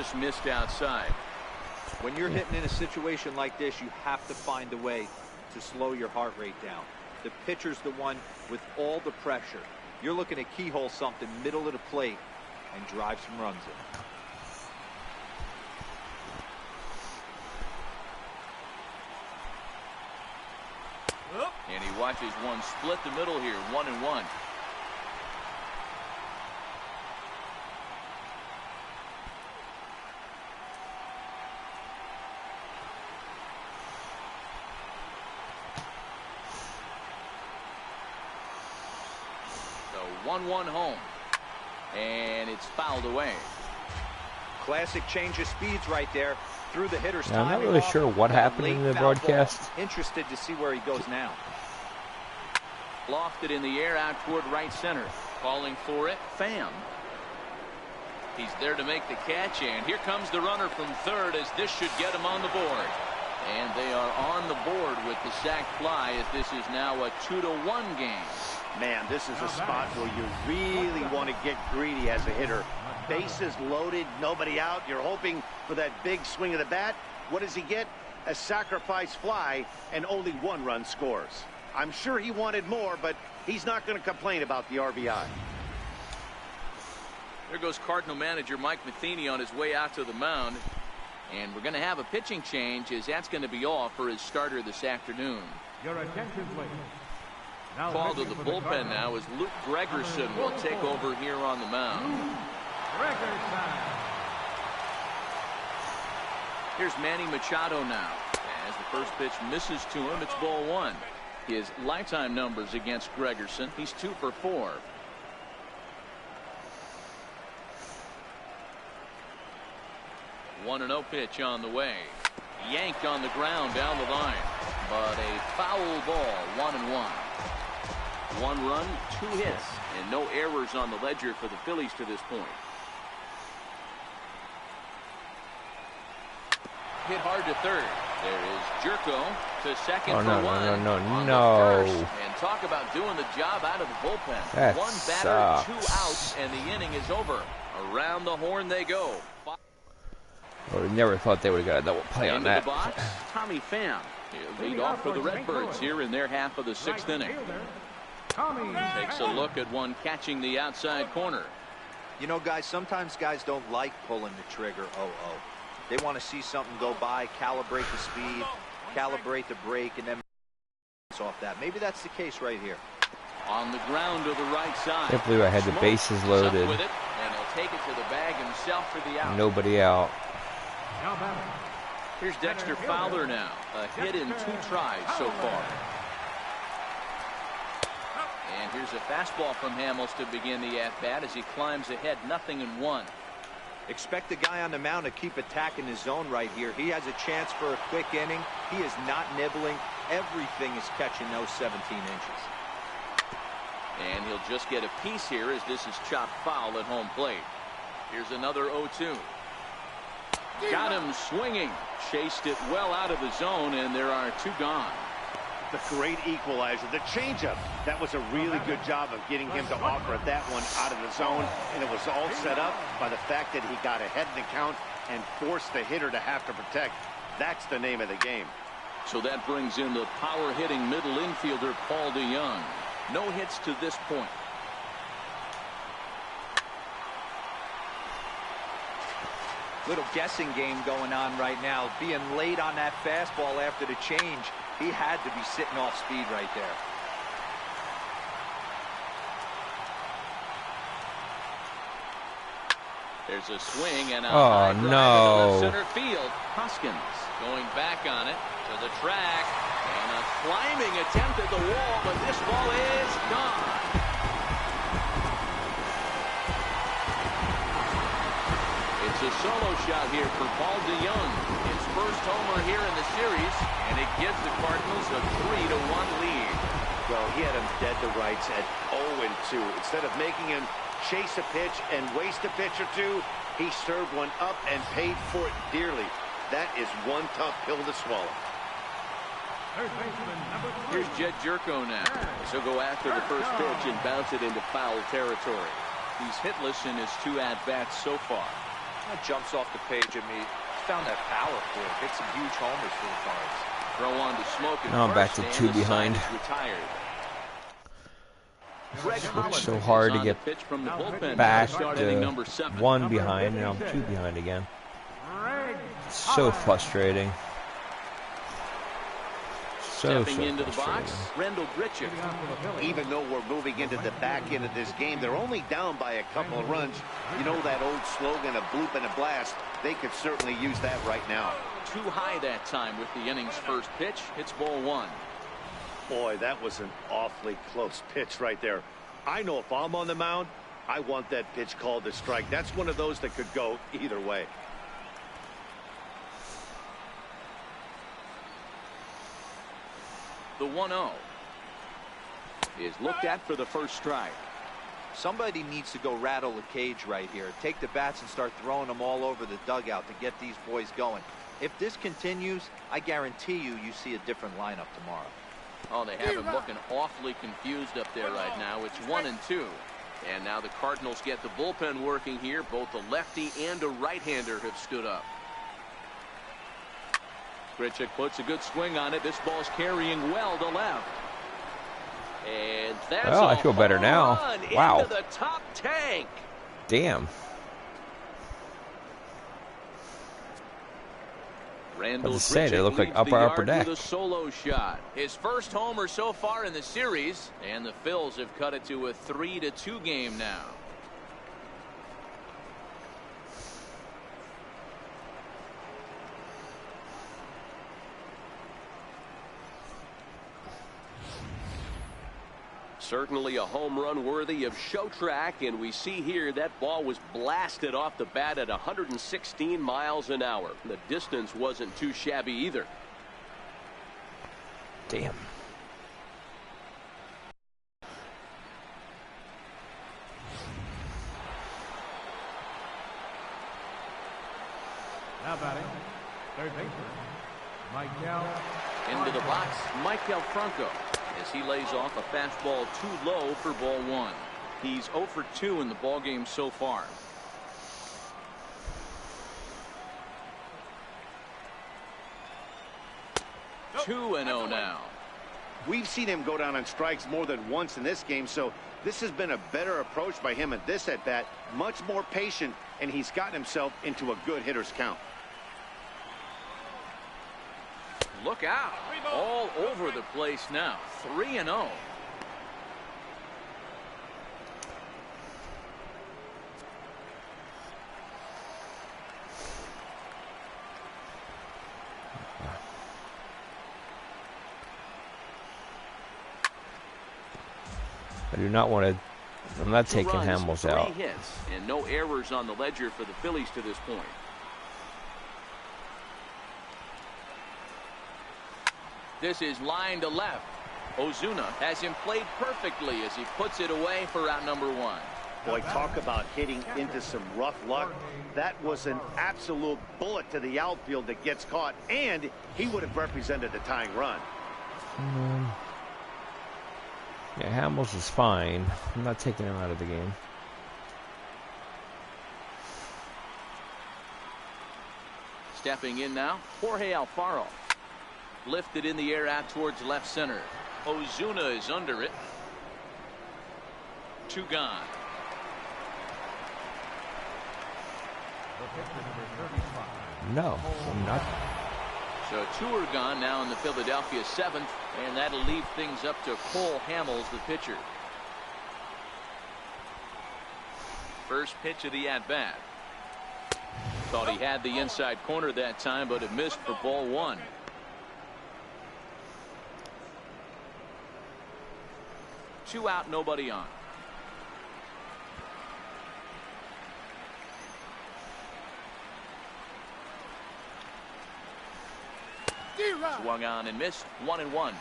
just missed outside. When you're hitting in a situation like this, you have to find a way to slow your heart rate down. The pitcher's the one with all the pressure. You're looking to keyhole something middle of the plate and drive some runs in. And he watches one split the middle here, 1-1. So 1-1 home. And it's fouled away. Classic change of speeds right there. Through the hitter's I'm not really sure what happened in the broadcast. Interested to see where he goes now. Lofted in the air out toward right center. Calling for it, Pham. He's there to make the catch, and here comes the runner from third as this should get him on the board. And they are on the board with the sac fly as this is now a 2-1 game. Man, this is a spot where you really want to get greedy as a hitter. Bases loaded, nobody out. You're hoping for that big swing of the bat. What does he get? A sacrifice fly, and only 1 run scores. I'm sure he wanted more, but he's not going to complain about the RBI. There goes Cardinal manager Mike Matheny on his way out to the mound. And we're going to have a pitching change as that's going to be off for his starter this afternoon. Your attention, please. Called to the bullpen now as Luke Gregerson will take over here on the mound. Here's Manny Machado now. As the first pitch misses to him, it's ball 1. His lifetime numbers against Gregerson, he's 2 for 4. One 1-0 pitch on the way. Yanked on the ground down the line. But a foul ball, 1-1. 1 run, 2 hits, and no errors on the ledger for the Phillies to this point. Hit hard to third. There is Jerko to second for 1. No. And talk about doing the job out of the bullpen. That 1 batter, 2 outs, and the inning is over. Around the horn they go. I would never thought they would have got a double play on that. Into the box, Tommy Pham. He'll lead off for the Redbirds here in their half of the 6th inning. Takes a look at one catching the outside corner. You know, guys, sometimes guys don't like pulling the trigger. They want to see something go by, calibrate the speed, calibrate the brake, and then off that. Maybe that's the case right here. On the ground to the right side. I can't believe I had the bases loaded. With it, and he'll take it to the bag himself for the out. Nobody out. Here's Dexter Fowler now. A hit in 2 tries so far. And here's a fastball from Hamels to begin the at-bat as he climbs ahead, 0-1. Expect the guy on the mound to keep attacking his zone right here. He has a chance for a quick inning. He is not nibbling. Everything is catching those 17 inches. And he'll just get a piece here as this is chopped foul at home plate. Here's another 0-2. Got him swinging. Chased it well out of the zone, and there are 2 gone. The great equalizer, the changeup. That was a really good job of getting him to offer that one out of the zone, and it was all set up by the fact that he got ahead in the count and forced the hitter to have to protect. That's the name of the game. So that brings in the power-hitting middle infielder Paul DeYoung. No hits to this point. Little guessing game going on right now. Being late on that fastball after the change. He had to be sitting off speed right there. There's a swing and a high drive to center field. Hoskins going back on it to the track and a climbing attempt at the wall, but this ball is gone. It's a solo shot here for Paul DeYoung. His first homer here in the series, and it gives the Cardinals a 3-1 lead. Well, he had him dead to rights at 0-2. Instead of making him chase a pitch and waste a pitch or 2, he served one up and paid for it dearly. That is one tough pill to swallow. Here's Jed Jerko now. So go after the first pitch and bounce it into foul territory. He's hitless in his 2 at-bats so far. That jumps off the page at me. Found that power quick. Hit some huge homers for the Cards. Throw on to Smoke. Now I'm back to 2 behind. It's so hard to get back to 1 behind, and now I'm 2 behind again. It's so frustrating. Stepping into the box, Rendell Grichuk. Even though we're moving into the back end of this game, they're only down by a couple of runs. You know that old slogan, a bloop and a blast. They could certainly use that right now. Too high that time with the inning's first pitch. It's ball 1. Boy, that was an awfully close pitch right there. I know if I'm on the mound, I want that pitch called a strike. That's one of those that could go either way. The 1-0 is looked at for the first strike. Somebody needs to go rattle the cage right here. Take the bats and start throwing them all over the dugout to get these boys going. If this continues, I guarantee you see a different lineup tomorrow. Oh, they have him looking awfully confused up there right now. It's 1-2. And now the Cardinals get the bullpen working here. Both a lefty and a right-hander have stood up. Grichuk puts a good swing on it. This ball's carrying well to left. And that's I feel better now. Wow. Into the top tank. Damn. Randall Grichuk they look like upper deck. With a solo shot. His first homer so far in the series, and the Phils have cut it to a 3-2 game now. Certainly a home run worthy of show track, and we see here that ball was blasted off the bat at 116 miles an hour. The distance wasn't too shabby either. Damn. Now batting, third baseman, Michael. Into the box, Michael Franco, as he lays off a fastball too low for ball 1. He's 0 for 2 in the ballgame so far. 2-0 now. We've seen him go down on strikes more than once in this game, so this has been a better approach by him at this at-bat. Much more patient, and he's gotten himself into a good hitter's count. Look out. All over the place now. 3-0. I do not want to. I'm not taking Hamels out. 3 hits and no errors on the ledger for the Phillies to this point. This is line to left. Ozuna has him played perfectly as he puts it away for out number 1. Boy, talk about hitting into some rough luck. That was an absolute bullet to the outfield that gets caught, and he would have represented the tying run. Yeah, Hamels is fine. I'm not taking him out of the game. Stepping in now, Jorge Alfaro. Lifted in the air out towards left center. Ozuna is under it. 2 gone. No, I'm not. So 2 are gone now in the Philadelphia 7th, and that'll leave things up to Cole Hamels, the pitcher. First pitch of the at-bat. Thought he had the inside corner that time, but it missed for ball 1. Two out, nobody on. Swung on and missed. 1-1.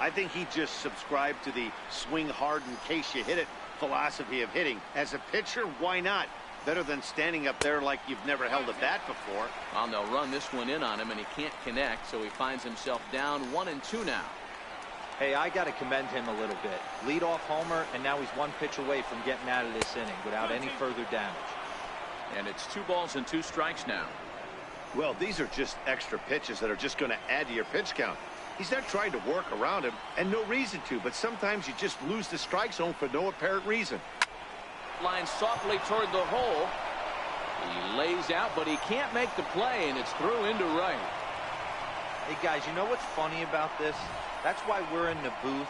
I think he just subscribed to the swing hard in case you hit it philosophy of hitting. As a pitcher, why not? Better than standing up there like you've never held a bat before. Well, they'll run this one in on him, and he can't connect, so he finds himself down 1-2 now. Hey, I got to commend him a little bit. Lead off homer, and now he's 1 pitch away from getting out of this inning without any further damage. And it's 2 balls and 2 strikes now. Well, these are just extra pitches that are just going to add to your pitch count. He's not trying to work around him, and no reason to, but sometimes you just lose the strike zone for no apparent reason. Line softly toward the hole. He lays out, but he can't make the play, and it's through into right. Hey, guys, you know what's funny about this? That's why we're in the booth,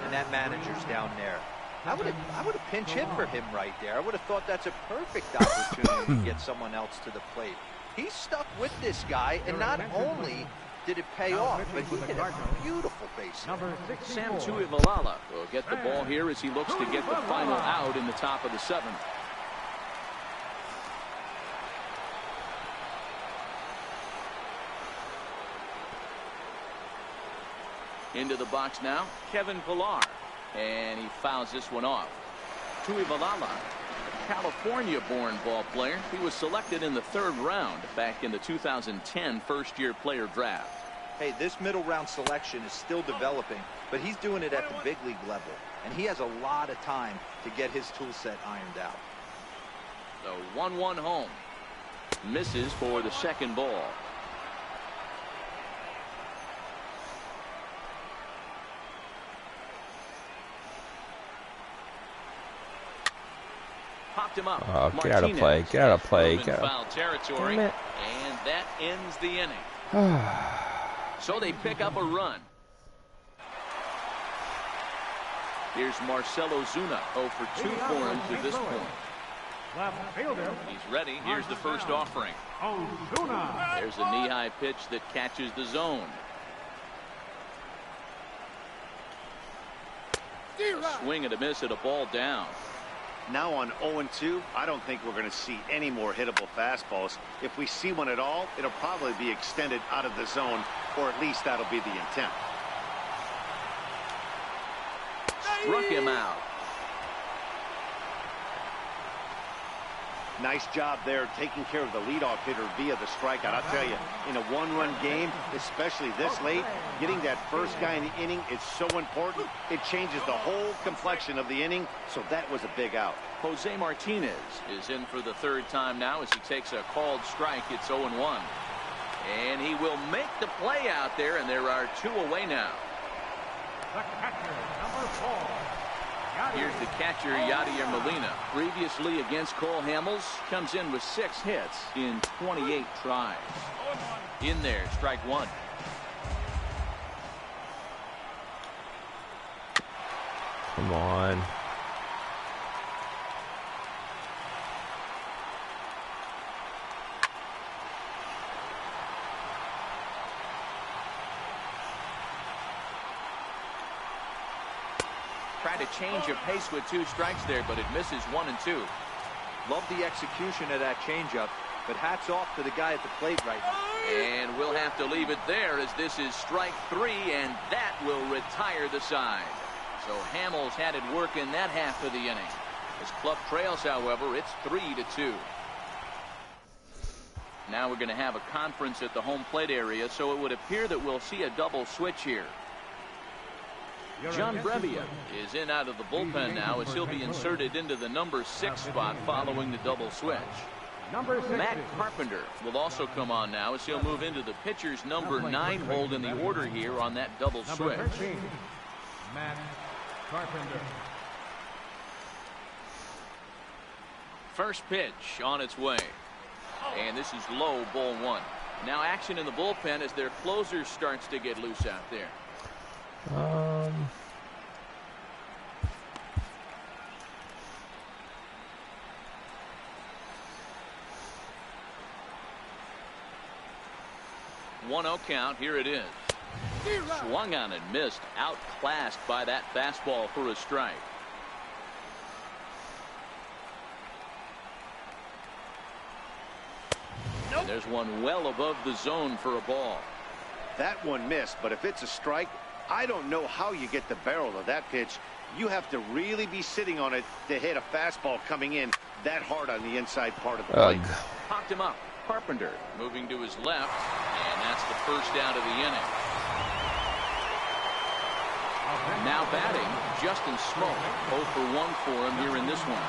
and that manager's down there. I would have pinch hit for him right there. I would have thought that's a perfect opportunity to get someone else to the plate. He's stuck with this guy, and not only did it pay off, but he hit a beautiful base hit. Sam Tuivalala will get the ball here as he looks to get the final out in the top of the 7th. Into the box now, Kevin Pillar. And he fouls this one off. Tuivalala, a California-born ball player. He was selected in the 3rd round back in the 2010 first-year player draft. Hey, this middle round selection is still developing, but he's doing it at the big league level. And he has a lot of time to get his tool set ironed out. The 1-1 home. Misses for the 2nd ball. Popped him up. Oh, get out of play. Get out of play. Get out of foul territory. And that ends the inning. So they pick up a run. Here's Marcelo Zuna, 0 for 2 for him to this point. He's ready. Here's the first offering. There's a knee-high pitch that catches the zone. A swing and a miss at a ball down. Now on 0-2, I don't think we're going to see any more hittable fastballs. If we see one at all, it'll probably be extended out of the zone, or at least that'll be the intent. Struck him out. Nice job there taking care of the leadoff hitter via the strikeout. I'll tell you, in a 1-run game, especially this late, getting that first guy in the inning is so important. It changes the whole complexion of the inning, so that was a big out. Jose Martinez is in for the 3rd time now as he takes a called strike. It's 0-1. And he will make the play out there, and there are 2 away now. The catcher, number 4. Here's the catcher, Yadier Molina. Previously against Cole Hamels, comes in with 6 hits in 28 tries. In there, strike 1. Come on. Tried to change of pace with 2 strikes there, but it misses 1 and 2. Love the execution of that changeup, but hats off to the guy at the plate right now. And we'll have to leave it there as this is strike 3, and that will retire the side. So Hamels had it work in that half of the inning. As Club trails, however, it's 3-2. Now we're going to have a conference at the home plate area, so it would appear that we'll see a double switch here. John Brevia is in out of the bullpen now as he'll be inserted into the number 6 spot following the double switch. Matt Carpenter will also come on now as he'll move into the pitcher's number 9 hold in the order here on that double switch. Matt Carpenter. First pitch on its way. And this is low, ball 1. Now action in the bullpen as their closer starts to get loose out there. One 0 count. Here it is. Swung on and missed. Outclassed by that fastball for a strike. And there's one well above the zone for a ball. That one missed, but if it's a strike, I don't know how you get the barrel of that pitch. You have to really be sitting on it to hit a fastball coming in that hard on the inside part of the plate. Popped him up. Carpenter moving to his left, and that's the first out of the inning. Now batting, Justin Smoke. 0 for 1 for him here in this one.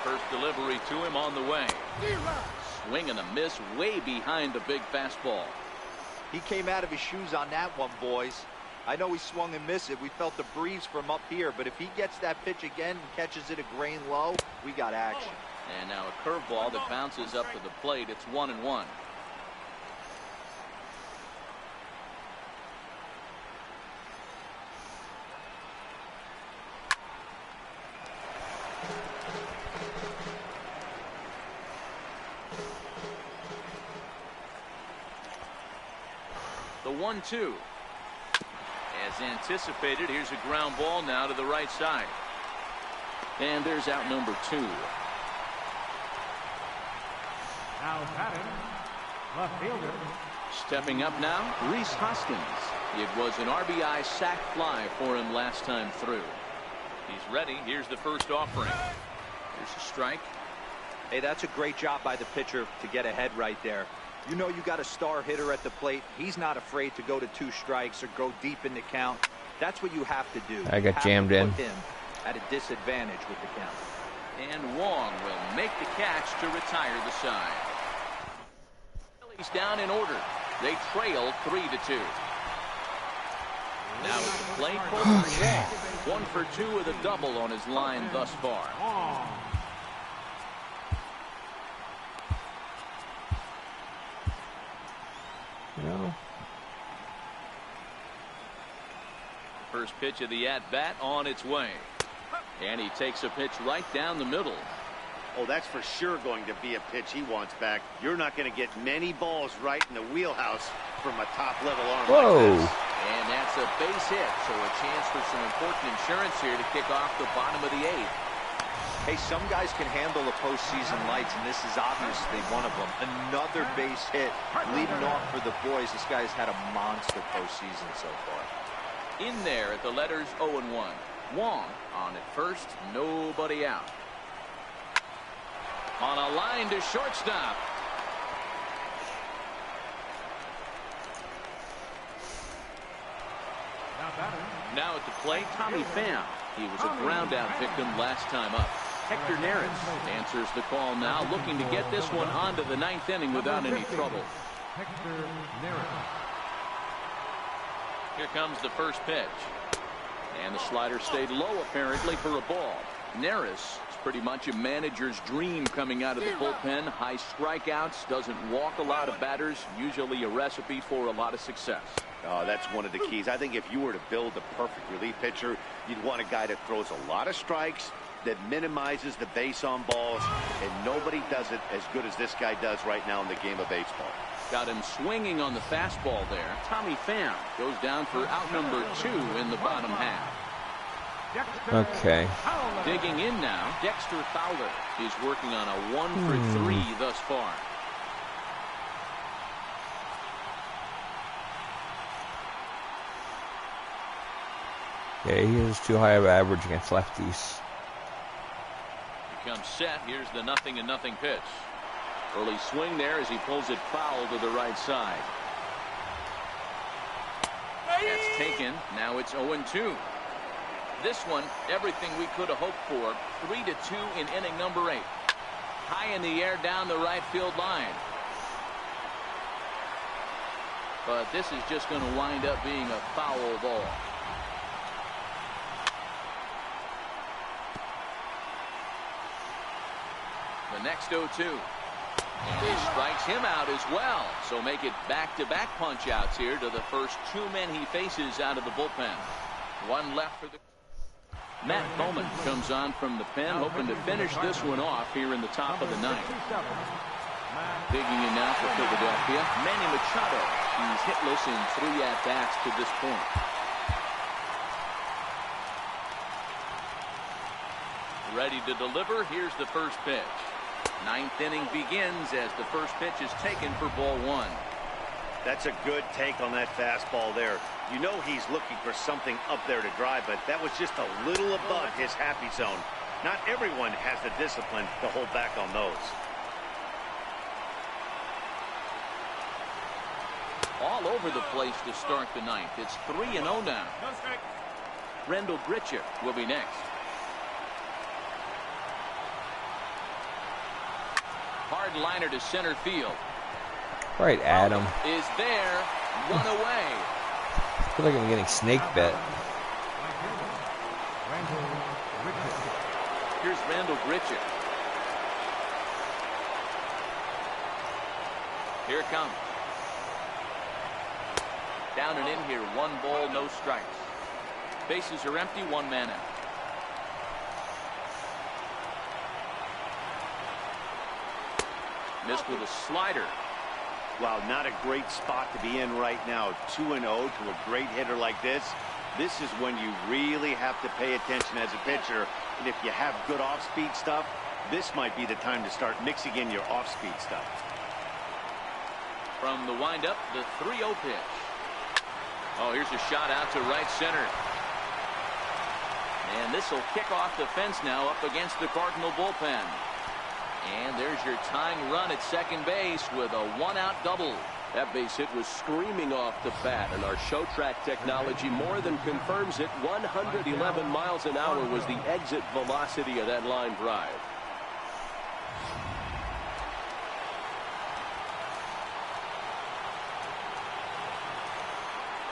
First delivery to him on the way. Swing and a miss way behind the big fastball. He came out of his shoes on that one, boys. I know he swung and missed it. We felt the breeze from up here, but if he gets that pitch again and catches it a grain low, we got action. And now a curveball that bounces up to the plate. It's 1-1. The 1-2. As anticipated, here's a ground ball now to the right side. And there's out number 2. Now batting, left fielder. Stepping up now, Rhys Hoskins. It was an RBI sac fly for him last time through. He's ready. Here's the first offering. Here's a strike. Hey, that's a great job by the pitcher to get ahead right there. You know you got a star hitter at the plate. He's not afraid to go to 2 strikes or go deep in the count. That's what you have to do. I got jammed in. Put him at a disadvantage with the count. And Wong will make the catch to retire the side. He's down in order. They trail 3-2. Now at the plate, okay. 1 for 2 with a double on his line thus far. No. First pitch of the at-bat on its way. And he takes a pitch right down the middle. Oh, that's for sure going to be a pitch he wants back. You're not going to get many balls right in the wheelhouse from a top-level arm Whoa. like this. And that's a base hit, so a chance for some important insurance here to kick off the bottom of the 8th. Hey, some guys can handle the postseason lights, and this is obviously one of them. Another base hit leading off for the boys. This guy's had a monster postseason so far. In there at the letters 0-1. Wong on at first, nobody out. On a line to shortstop. Now at the plate, Tommy Pham. He was a ground out victim last time up. Hector Neris answers the call now, looking to get this one onto the 9th inning without any trouble. Hector Neris. Here comes the first pitch. And the slider stayed low apparently for a ball. Neris is pretty much a manager's dream coming out of the bullpen. High strikeouts, doesn't walk a lot of batters, usually a recipe for a lot of success. Oh, that's one of the keys. I think if you were to build a perfect relief pitcher, you'd want a guy that throws a lot of strikes, that minimizes the base on balls, and nobody does it as good as this guy does right now in the game of baseball. Got him swinging on the fastball there. Tommy Pham goes down for out number 2 in the bottom half. Okay. Digging in now, Dexter Fowler. He's working on a 1 for 3 thus far. Yeah, he is too high of average against lefties. Here comes set. Here's the 0-0 pitch. Early swing there as he pulls it foul to the right side. That's taken. Now it's 0-2. This one, everything we could have hoped for. 3-2 in inning number 8. High in the air down the right field line. But this is just going to wind up being a foul ball. The next 0-2. And he strikes him out as well. So make it back-to-back punch-outs here to the first 2 men he faces out of the bullpen. 1 left for the... Matt Bowman comes on from the pen, hoping to finish this one off here in the top of the 9th. Digging in now for Philadelphia, Manny Machado. He's hitless in 3 at-bats to this point. Ready to deliver. Here's the first pitch. 9th inning begins as the first pitch is taken for ball 1. That's a good take on that fastball there. You know he's looking for something up there to drive, but that was just a little above his happy zone. Not everyone has the discipline to hold back on those. All over the place to start the 9th. It's 3-0 now. Rendell Gritcher will be next. Hard liner to center field. Right at him. Is there. Run away. I feel like I'm getting snake bit. Here's Randall Grichuk. Here it comes. Down and in here. 1 ball, no strikes. Bases are empty. 1 man out. Missed with a slider. Wow, not a great spot to be in right now. 2-0 to a great hitter like this. This is when you really have to pay attention as a pitcher. And if you have good off-speed stuff, this might be the time to start mixing in your off-speed stuff. From the windup, the 3-0 pitch. Oh, here's a shot out to right center. And this will kick off the fence now up against the Cardinal bullpen. And there's your tying run at second base with a 1-out double. That base hit was screaming off the bat, and our show track technology more than confirms it. 111 miles an hour was the exit velocity of that line drive.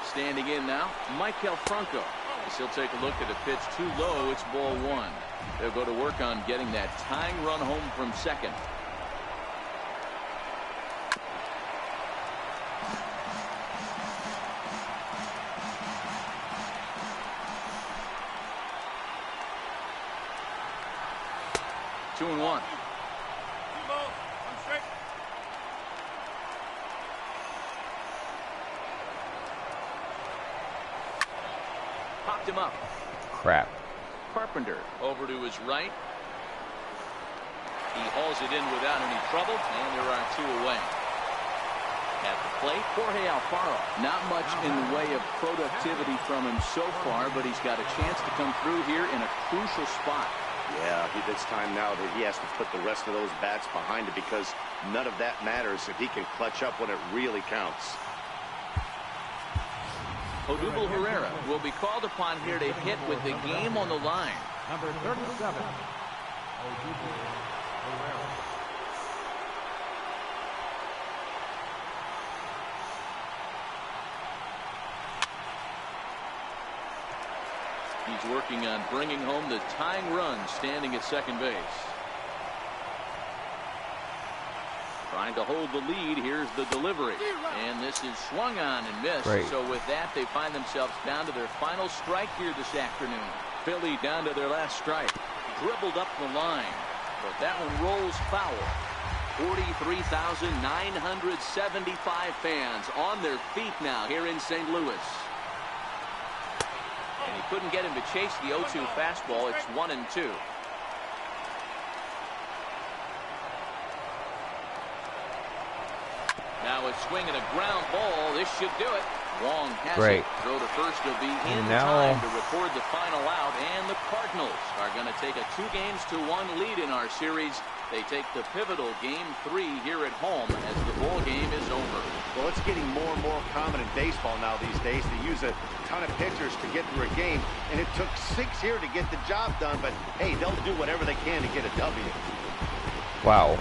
Standing in now, Michael Franco. As he'll take a look at a pitch too low. It's ball 1. They'll go to work on getting that tying run home from second. Two and 1. Popped him up. Crap. Carpenter over to his right. He hauls it in without any trouble, and there are 2 away. At the plate, Jorge Alfaro. Not much in the way of productivity from him so far, but he's got a chance to come through here in a crucial spot. Yeah, it's time now that he has to put the rest of those bats behind it, because none of that matters if he can clutch up when it really counts. Odubel Herrera will be called upon here to hit with the game on the line. Number 37, Odubel Herrera. He's working on bringing home the tying run, standing at second base. Trying to hold the lead. Here's the delivery. And this is swung on and missed. Great. So with that, they find themselves down to their final strike here this afternoon. Philly down to their last strike. Dribbled up the line. But that one rolls foul. 43,975 fans on their feet now here in St. Louis. And he couldn't get him to chase the 0-2 fastball. It's 1-2. Now a swing and a ground ball. This should do it. Wong has it. Throw to first will be in time to record the final out. And the Cardinals are going to take a 2-1 lead in our series. They take the pivotal Game 3 here at home as the ball game is over. Well, it's getting more and more common in baseball now these days to use a ton of pitchers to get through a game. And it took 6 here to get the job done. But, hey, they'll do whatever they can to get a W. Wow.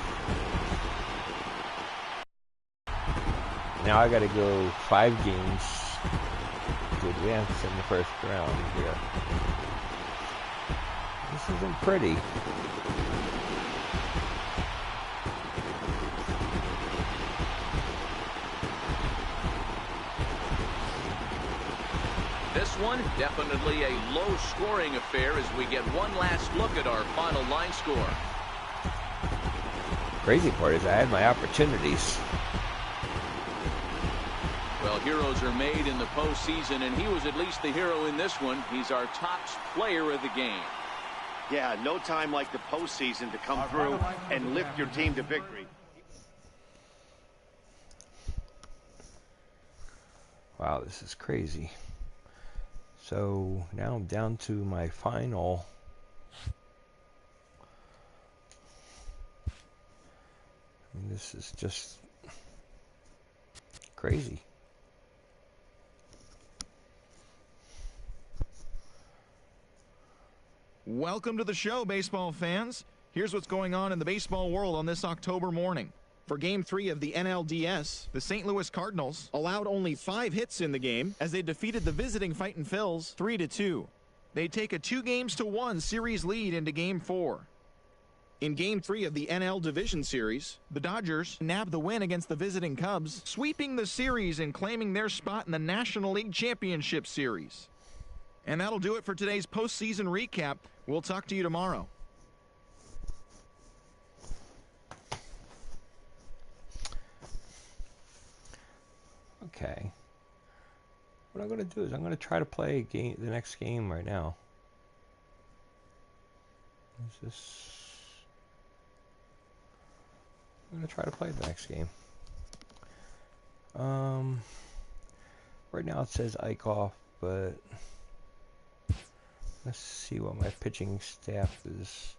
Now I got to go 5 games to advance in the first round here. This isn't pretty. This one, definitely a low-scoring affair as we get one last look at our final line score. Crazy part is I had my opportunities. Well, heroes are made in the postseason, and he was at least the hero in this one. He's our top player of the game. Yeah, no time like the postseason to come through and lift your team to victory. Wow, this is crazy. So now I'm down to my final. I mean, this is just crazy. Welcome to the show, baseball fans. Here's what's going on in the baseball world on this October morning. For Game 3 of the NLDS, the St. Louis Cardinals allowed only 5 hits in the game as they defeated the visiting Fightin' Phils 3-2. They take a 2-1 series lead into Game 4. In Game 3 of the NL Division Series, the Dodgers nabbed the win against the visiting Cubs, sweeping the series and claiming their spot in the National League Championship Series. And that'll do it for today's postseason recap. We'll talk to you tomorrow. Okay. What I'm going to do is I'm going to try to play the next game right now. Is this... I'm going to try to play the next game. Right now it says Ike off, but let's see what my pitching staff is.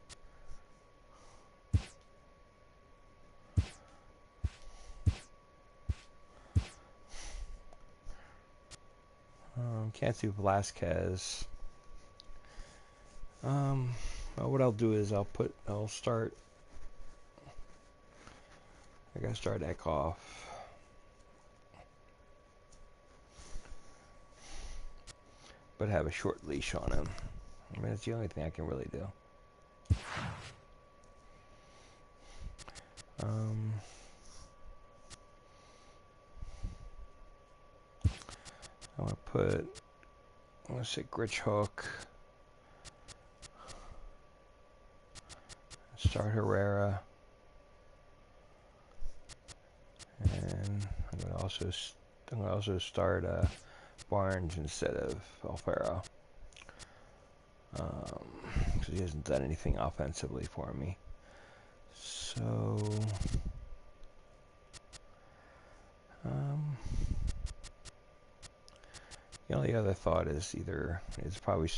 Can't do Velasquez. Well, what I'll do is I gotta start Eckhoff. But have a short leash on him. I mean, that's the only thing I can really do. I'm gonna say Gritch Hook. Start Herrera. And I'm gonna also start Barnes instead of Alfaro. Because he hasn't done anything offensively for me. So the only other thought is probably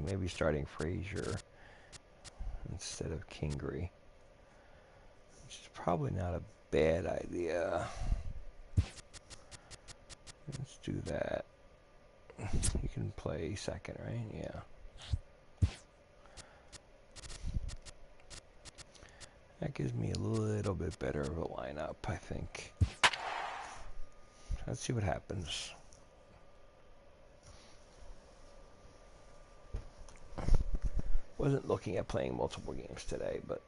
maybe starting Frazier instead of Kingery, which is probably not a bad idea. Let's do that. You can play second, right? Yeah. That gives me a little bit better of a lineup, I think. Let's see what happens. Wasn't looking at playing multiple games today, but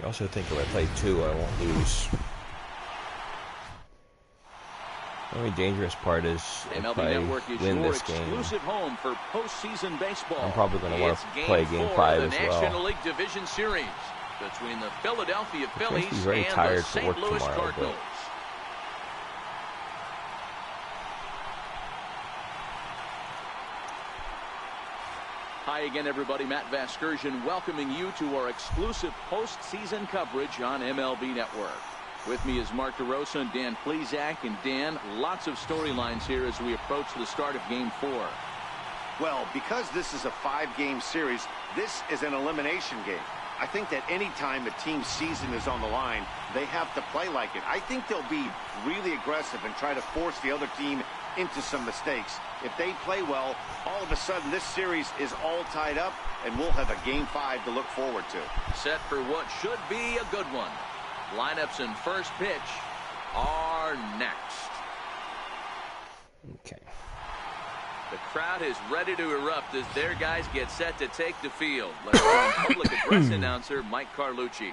I also think if I play 2, I won't lose. The only dangerous part is if I win this game, home for postseason baseball. I'm probably going to want to play Game 5 as well. National League Division Series between the Philadelphia Phillies very and tired the St. Louis Cardinals. Hi again, everybody. Matt Vasgersian welcoming you to our exclusive postseason coverage on MLB Network. With me is Mark DeRosa and Dan Plesac. And Dan, lots of storylines here as we approach the start of Game 4. Well, because this is a 5-game series, this is an elimination game. I think that any time a team's season is on the line, they have to play like it. I think they'll be really aggressive and try to force the other team into some mistakes. If they play well, all of a sudden this series is all tied up, and we'll have a Game 5 to look forward to. Set for what should be a good one. Lineups and first pitch are next. Okay. The crowd is ready to erupt as their guys get set to take the field. Let's join public address announcer Mike Carlucci.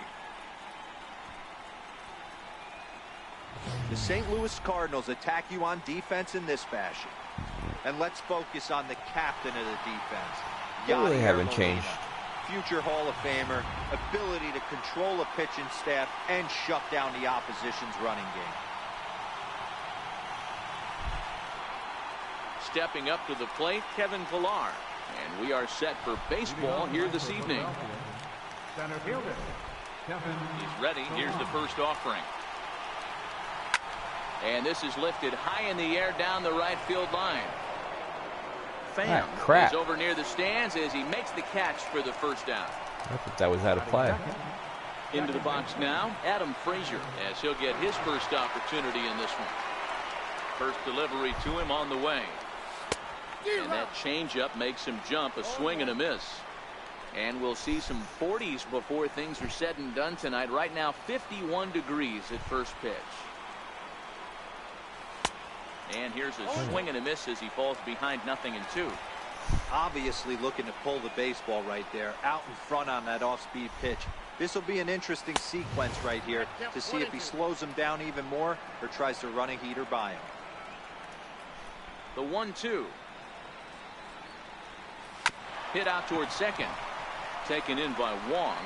The St. Louis Cardinals attack you on defense in this fashion. And let's focus on the captain of the defense. They really haven't changed. Future Hall of Famer, ability to control a pitching staff and shut down the opposition's running game. Stepping up to the plate, Kevin Pillar. And we are set for baseball here this evening. Center fielder, Kevin. He's ready. Here's the first offering. And this is lifted high in the air down the right field line. Pham is over near the stands as he makes the catch for the first down. I thought that was out of play. Into the box now, Adam Frazier, as he'll get his first opportunity in this one. First delivery to him on the way. And that changeup makes him jump. A swing and a miss. And we'll see some 40s before things are said and done tonight. Right now, 51 degrees at first pitch. And here's a swing and a miss as he falls behind 0-2. Obviously looking to pull the baseball right there. Out in front on that off-speed pitch. This will be an interesting sequence right here to see if he slows him down even more or tries to run a heater by him. The 1-2. Hit out towards second. Taken in by Wong.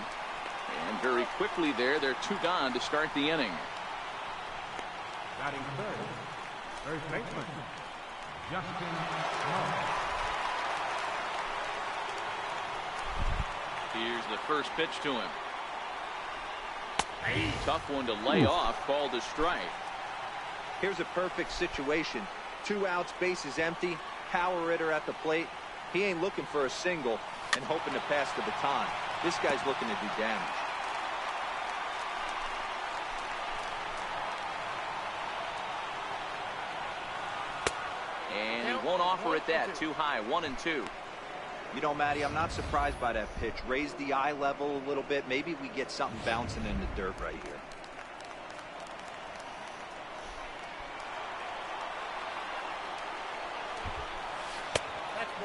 And very quickly there, they're 2 gone to start the inning. Batting third, first baseman, Justin Moore. Here's the first pitch to him. Tough one to lay off, called a strike. Here's a perfect situation. 2 outs, bases empty, power hitter at the plate. He ain't looking for a single and hoping to pass the baton. This guy's looking to do damage. And he won't offer it that. Too high. 1-2. You know, Matty, I'm not surprised by that pitch. Raise the eye level a little bit. Maybe we get something bouncing in the dirt right here.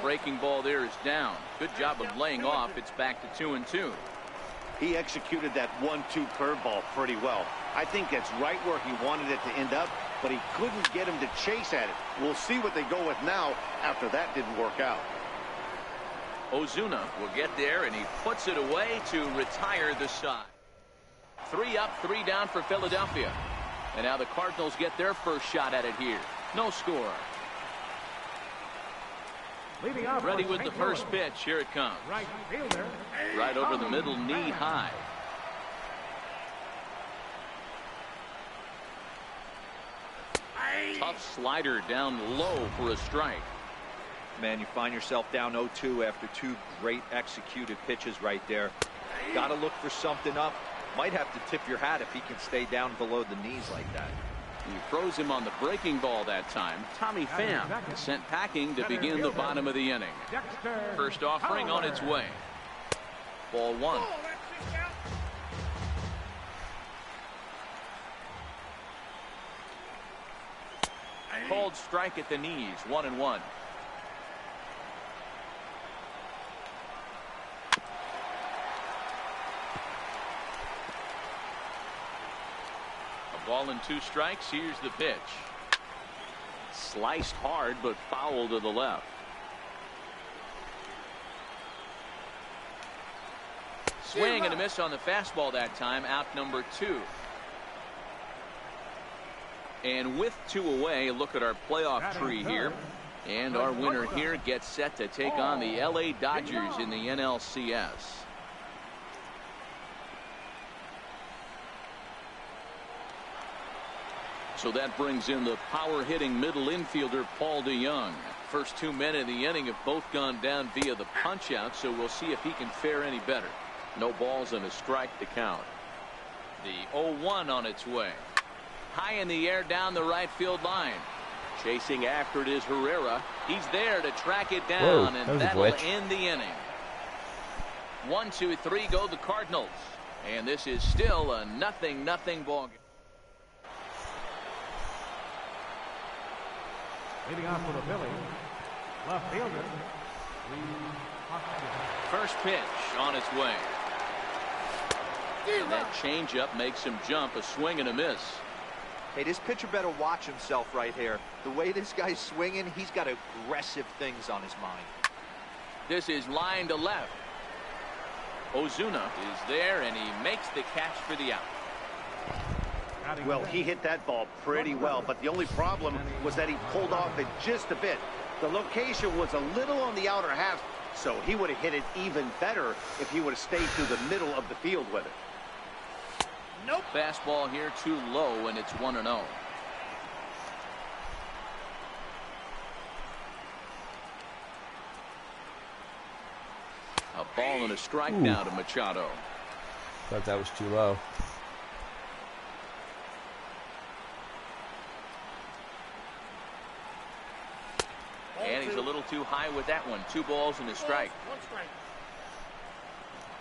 Breaking ball there is down. Good job of laying off. It's back to 2-2. He executed that 1-2 curveball pretty well. I think that's right where he wanted it to end up, but he couldn't get him to chase at it. We'll see what they go with now after that didn't work out. Ozuna will get there, and he puts it away to retire the side. 3 up, 3 down for Philadelphia. And now the Cardinals get their first shot at it here. No score. Ready with the first pitch. Here it comes. Right fielder. Right over the middle, knee high. Tough slider down low for a strike. Man, you find yourself down 0-2 after 2 great executed pitches right there. Got to look for something up. Might have to tip your hat if he can stay down below the knees like that. He throws him on the breaking ball that time. Tommy Pham sent packing to begin the bottom of the inning. First offering on its way. Ball 1. Called strike at the knees. 1-1. Ball and 2 strikes. Here's the pitch. Sliced hard, but foul to the left. Swing and a miss on the fastball that time. Out number 2. And with 2 away, look at our playoff tree here. And our winner here gets set to take on the LA Dodgers in the NLCS. So that brings in the power-hitting middle infielder Paul DeJong. First 2 men in the inning have both gone down via the punch-out, so we'll see if he can fare any better. No balls and a strike to count. The 0-1 on its way. High in the air down the right field line. Chasing after it is Herrera. He's there to track it down, and that'll end the inning. 1, 2, 3 go the Cardinals. And this is still a 0-0 ball game. Leading off for the Phillies, left fielder, First pitch on its way. And that changeup makes him jump. A swing and a miss. Hey, this pitcher better watch himself right here. The way this guy's swinging, he's got aggressive things on his mind. This is line to left. Ozuna is there, and he makes the catch for the out. Well, he hit that ball pretty well, but the only problem was that he pulled off it just a bit. The location was a little on the outer half, so he would have hit it even better if he would have stayed through the middle of the field with it. Nope. Fastball here too low, and it's 1-0. A ball and a strike now to Machado. Thought that was too low. little too high with that one. 2 balls and a strike.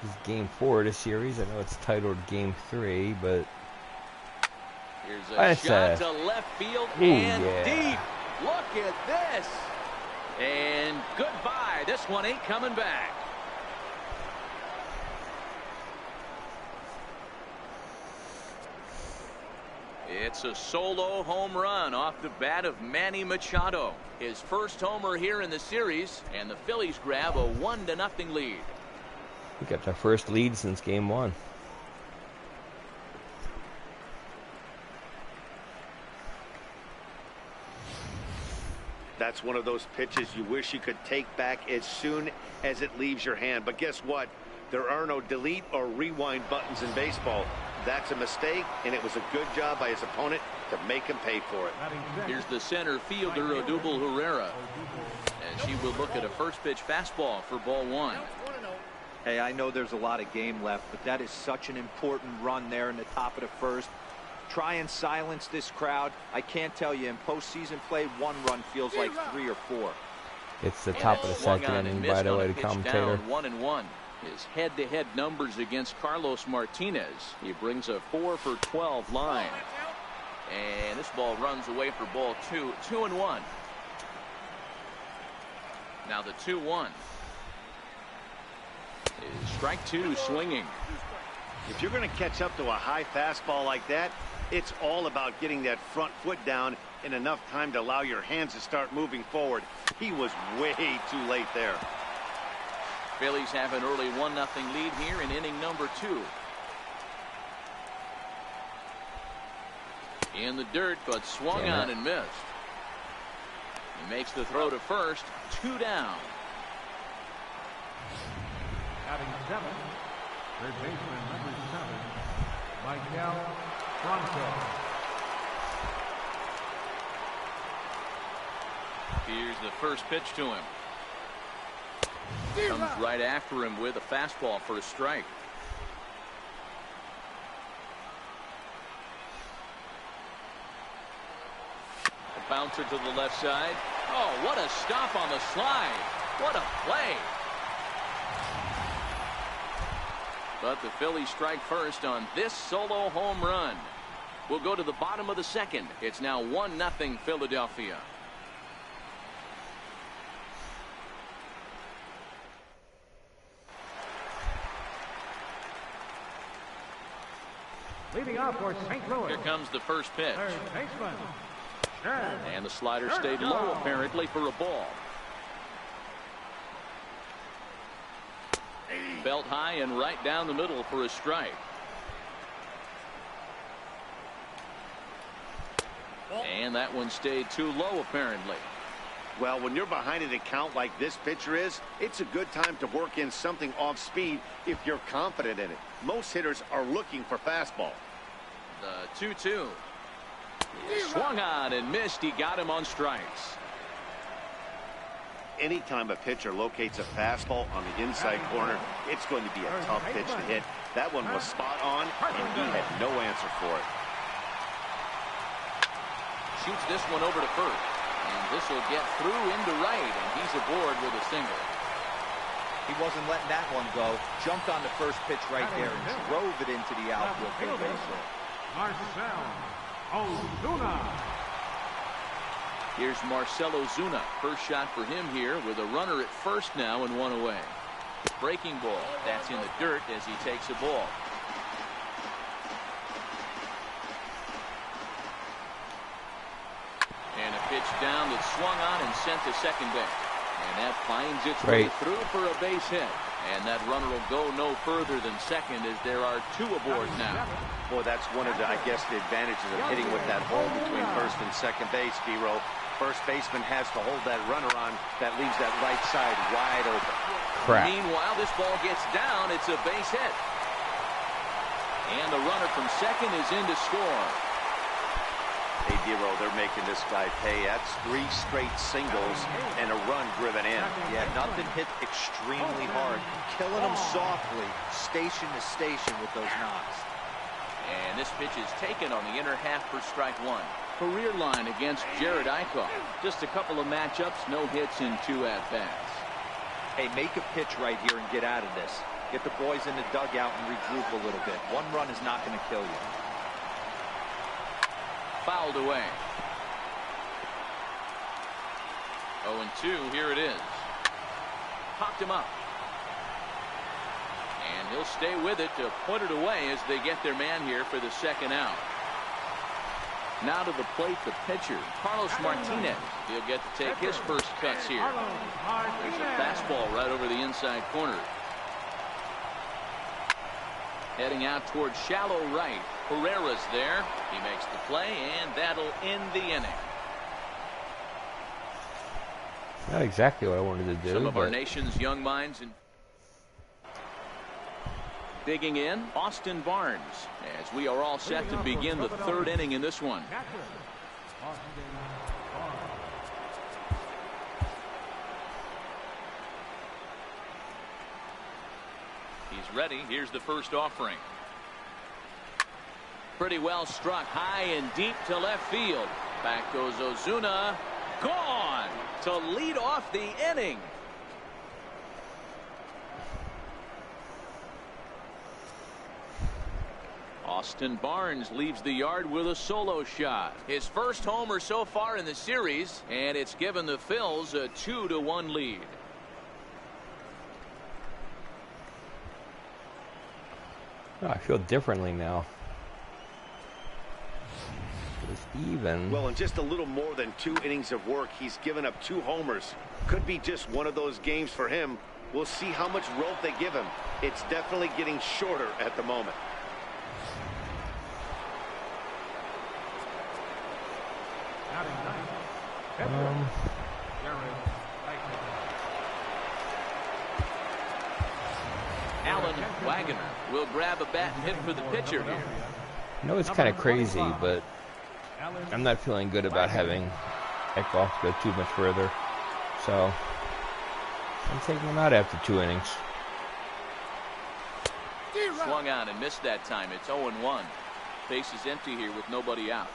This is game 4 of the series. I know it's titled game 3, but here's a shot to left field and deep. Look at this. And goodbye. This one ain't coming back. It's a solo home run off the bat of Manny Machado. His first homer here in the series, and the Phillies grab a 1-0 lead. We got their first lead since game 1. That's one of those pitches you wish you could take back as soon as it leaves your hand. But guess what? There are no delete or rewind buttons in baseball. That's a mistake, and it was a good job by his opponent to make him pay for it. Here's the center fielder, Odubel Herrera. And she will look at a first pitch fastball for ball 1. Hey, I know there's a lot of game left, but that is such an important run there in the top of the first. Try and silence this crowd. I can't tell you, in postseason play, 1 run feels like 3 or 4. It's the top of the second inning, by the way, the commentator. 1-1. His head-to-head numbers against Carlos Martinez. He brings a 4 for 12 line. And this ball runs away for ball 2. 2-1. Now the 2-1. Is strike 2 swinging. If you're going to catch up to a high fastball like that, it's all about getting that front foot down in enough time to allow your hands to start moving forward. He was way too late there. Phillies have an early 1-0 lead here in inning number 2. In the dirt, but swung on and missed. He makes the throw to first. 2 down. Batting 7, third baseman number 7, Miguel Bronco. Here's the first pitch to him. Comes right after him with a fastball for a strike. A bouncer to the left side. Oh, what a stop on the slide. What a play. But the Phillies strike first on this solo home run. We'll go to the bottom of the second. It's now 1-0 Philadelphia. Leading off for St. Louis. Here comes the first pitch. Third baseman. And the slider stayed low apparently for a ball. Belt high and right down the middle for a strike. And that one stayed too low apparently. Well, when you're behind an account like this pitcher is, it's a good time to work in something off speed if you're confident in it. Most hitters are looking for fastball. The 2-2. Swung on and missed. He got him on strikes. Anytime a pitcher locates a fastball on the inside corner, it's going to be a tough pitch to hit. That one was spot on, and he had no answer for it. Shoots this one over to first. And this will get through into right, and he's aboard with a single. He wasn't letting that one go. Jumped on the first pitch right there and drove it into the outfield for a base hit. Marcell Ozuna. Here's Marcell Ozuna. First shot for him here with a runner at first now and 1 away. Breaking ball. That's in the dirt as he takes a ball. And a pitch down that swung on and sent to second base. And that finds its way through for a base hit. And that runner will go no further than second as there are 2 aboard now. Boy, that's one of the, I guess, the advantages of hitting with that hole between first and second base, D-Row. First baseman has to hold that runner on. That leaves that right side wide open. Crap. Meanwhile, this ball gets down. It's a base hit. And the runner from second is in to score. Hey, D-Row, they're making this guy pay. That's 3 straight singles and a run driven in. Yeah, nothing hit extremely hard. Killing them softly, station to station with those knocks. And this pitch is taken on the inner half for strike 1. career line against Jared Eichhoff. Just a couple of matchups, no hits in 2 at-bats. Hey, make a pitch right here and get out of this. Get the boys in the dugout and regroup a little bit. One run is not going to kill you. Fouled away. 0-2, here it is. Popped him up. And he'll stay with it to put it away as they get their man here for the second out. Now to the plate, the pitcher, Carlos Martinez. He'll get to take his first cuts here. There's a fastball right over the inside corner. Heading out towards shallow right. Herrera's there. He makes the play, and that'll end the inning. Not exactly what I wanted to do. Some of our nation's young minds digging in, Austin Barnes, as we are all set to begin the 3rd inning in this one. He's ready. Here's the first offering. Pretty well struck high and deep to left field. Back goes Ozuna. Gone to lead off the inning. Austin Barnes leaves the yard with a solo shot. His first homer so far in the series, and it's given the Phils a 2-1 lead. Oh, I feel differently now. It's even. Well, in just a little more than 2 innings of work, he's given up 2 homers. Could be just one of those games for him. We'll see how much rope they give him. It's definitely getting shorter at the moment. Alan Wagner will grab a bat and hit for the pitcher here. I know it's kind of crazy, but I'm not feeling good about having Eichhoff go too much further. So I'm taking him out after 2 innings. Swung on and missed that time. It's 0-1. Base is empty here with nobody out.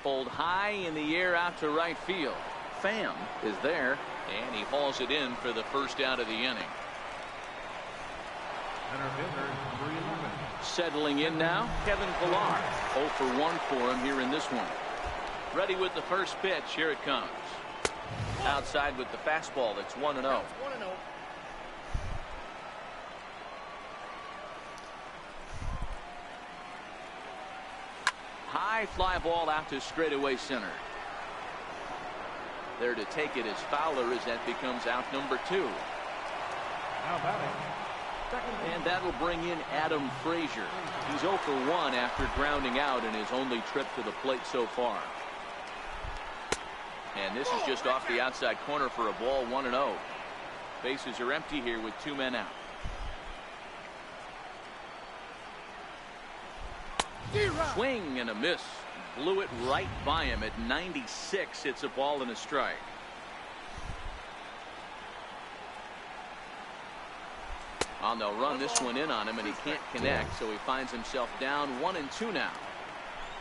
Pulled high in the air out to right field. Pham is there, and he hauls it in for the first out of the inning. Settling in now, Kevin Pillar. 0 for 1 for him here in this one. Ready with the first pitch. Here it comes. Outside with the fastball. That's 1-0. High fly ball out to straightaway center. There to take it is Fowler as that becomes out number 2. And that'll bring in Adam Frazier. He's 0 for 1 after grounding out in his only trip to the plate so far. And this is just off the outside corner for a ball, 1-0. Bases are empty here with 2 men out. Swing and a miss. Blew it right by him at 96. It's a ball and a strike. They'll run this one in on him, and he can't connect, so he finds himself down 1-2 now.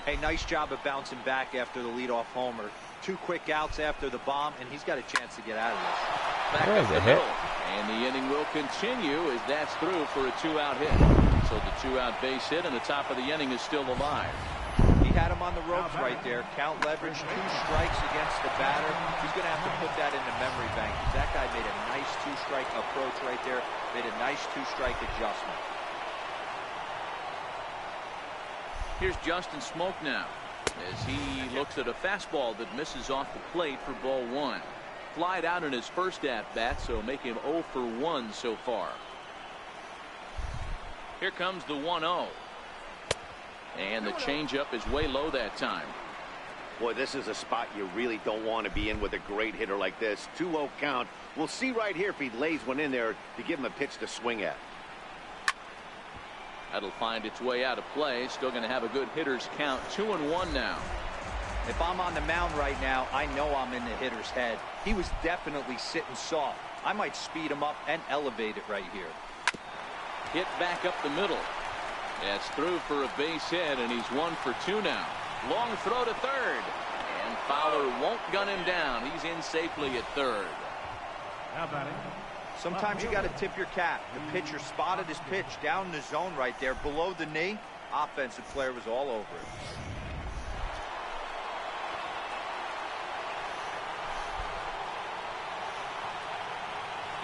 Hey, nice job of bouncing back after the leadoff homer. 2 quick outs after the bomb, and he's got a chance to get out of this. Back up the middle, and the inning will continue as that's through for a 2-out hit. So the 2-out base hit, and the top of the inning is still alive. He had him on the ropes right there. Count leverage, 2 strikes against the batter. He's going to have to put that in the memory bank. That guy made a nice 2-strike approach right there. Made a nice 2-strike adjustment. Here's Justin Smoke now as he looks at a fastball that misses off the plate for ball 1. Flied out in his first at-bat, so make him 0 for 1 so far. Here comes the 1-0. And the changeup is way low that time. Boy, this is a spot you really don't want to be in with a great hitter like this. 2-0 count. We'll see right here if he lays one in there to give him a pitch to swing at. That'll find its way out of play. Still going to have a good hitter's count. 2-1 now. If I'm on the mound right now, I know I'm in the hitter's head. He was definitely sitting soft. I might speed him up and elevate it right here. Hit back up the middle. That's through for a base hit, and he's 1 for 2 now. Long throw to third, and Fowler won't gun him down. He's in safely at third. Now batting. Sometimes you got to tip your cap. The pitcher spotted his pitch down in the zone right there below the knee. Offensive player was all over it.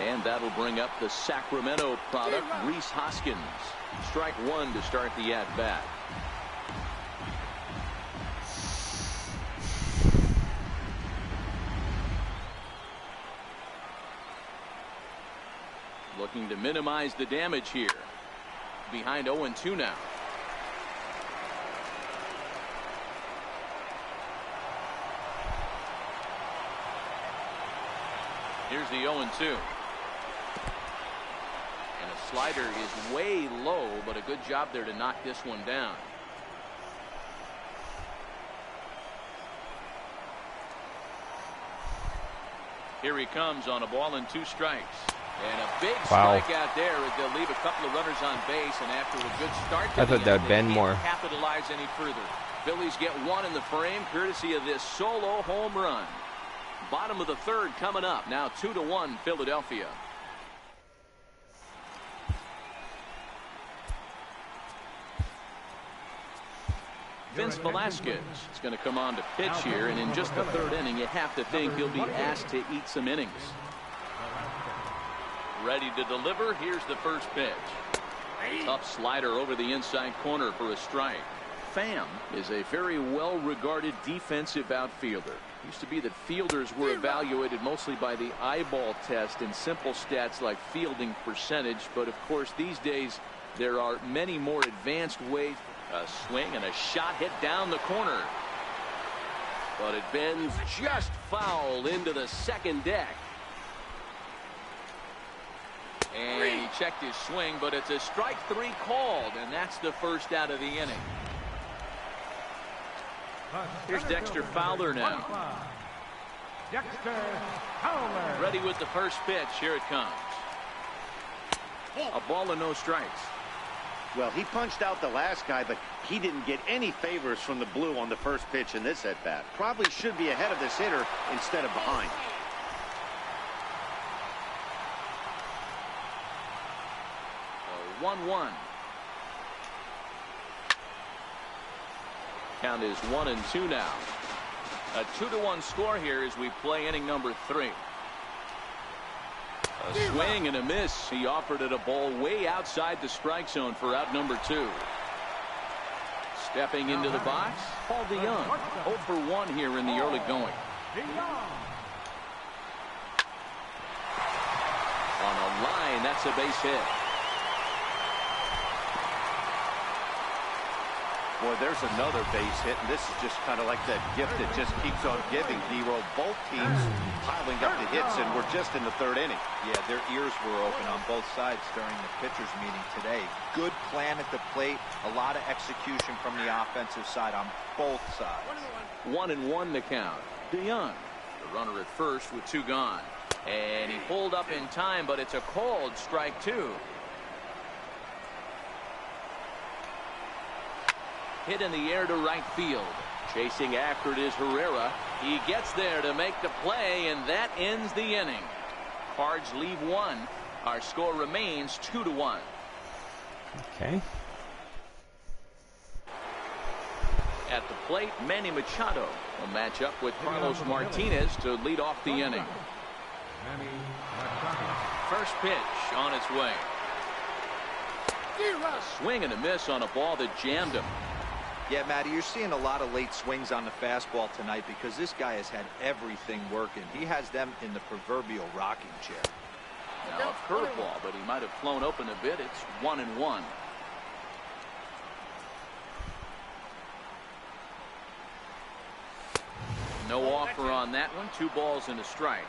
And that'll bring up the Sacramento product, Rhys Hoskins. Strike 1 to start the at-bat. Looking to minimize the damage here. Behind 0-2 now. Here's the 0-2. And a slider is way low, but a good job there to knock this one down. Here he comes on a ball and 2 strikes. And a big strikeout there as they'll leave a couple of runners on base, and after a good start to I thought that would bend more. Capitalize any further. Phillies get 1 in the frame courtesy of this solo home run. Bottom of the third coming up. Now 2-1 Philadelphia. Vince Velasquez is going to come on to pitch here, and in just the third inning you have to think he'll be asked to eat some innings. Ready to deliver. Here's the first pitch. Tough slider over the inside corner for a strike. Pham is a very well-regarded defensive outfielder. Used to be that fielders were evaluated mostly by the eyeball test and simple stats like fielding percentage, but of course these days there are many more advanced ways. A swing and a shot hit down the corner, but it bends just foul into the second deck. And he checked his swing, but it's a strike 3 called, and that's the first out of the inning. Here's Dexter Fowler now. Dexter Fowler. Ready with the first pitch. Here it comes. A ball and no strikes. Well, he punched out the last guy, but he didn't get any favors from the blue on the first pitch in this at-bat. Probably should be ahead of this hitter instead of behind. 1-1. Count is 1-2 now. A 2-1 score here as we play inning number 3. A swing and a miss. He offered it a ball way outside the strike zone for out number 2. Stepping into the box, Paul DeYoung. 0 for 1 here in the early going. On a line, that's a base hit. Boy, there's another base hit, and this is just kind of like that gift that just keeps on giving, D-Roll. Both teams piling up the hits, and we're just in the third inning. Yeah, their ears were open on both sides during the pitchers meeting today. Good plan at the plate, a lot of execution from the offensive side on both sides. 1-1 the count. DeYoung, the runner at first with 2 gone. And he pulled up in time, but it's a called strike 2. Hit in the air to right field. Chasing after it is Herrera. He gets there to make the play, and that ends the inning. Cards leave 1. Our score remains 2-1. Okay. At the plate, Manny Machado will match up with Carlos Martinez to lead off the inning. First pitch on its way. A swing and a miss on a ball that jammed him. Yeah, Matty, you're seeing a lot of late swings on the fastball tonight because this guy has had everything working. He has them in the proverbial rocking chair. Now a curveball, but he might have flown open a bit. It's 1-1. No offer on that one. 2 balls and a strike.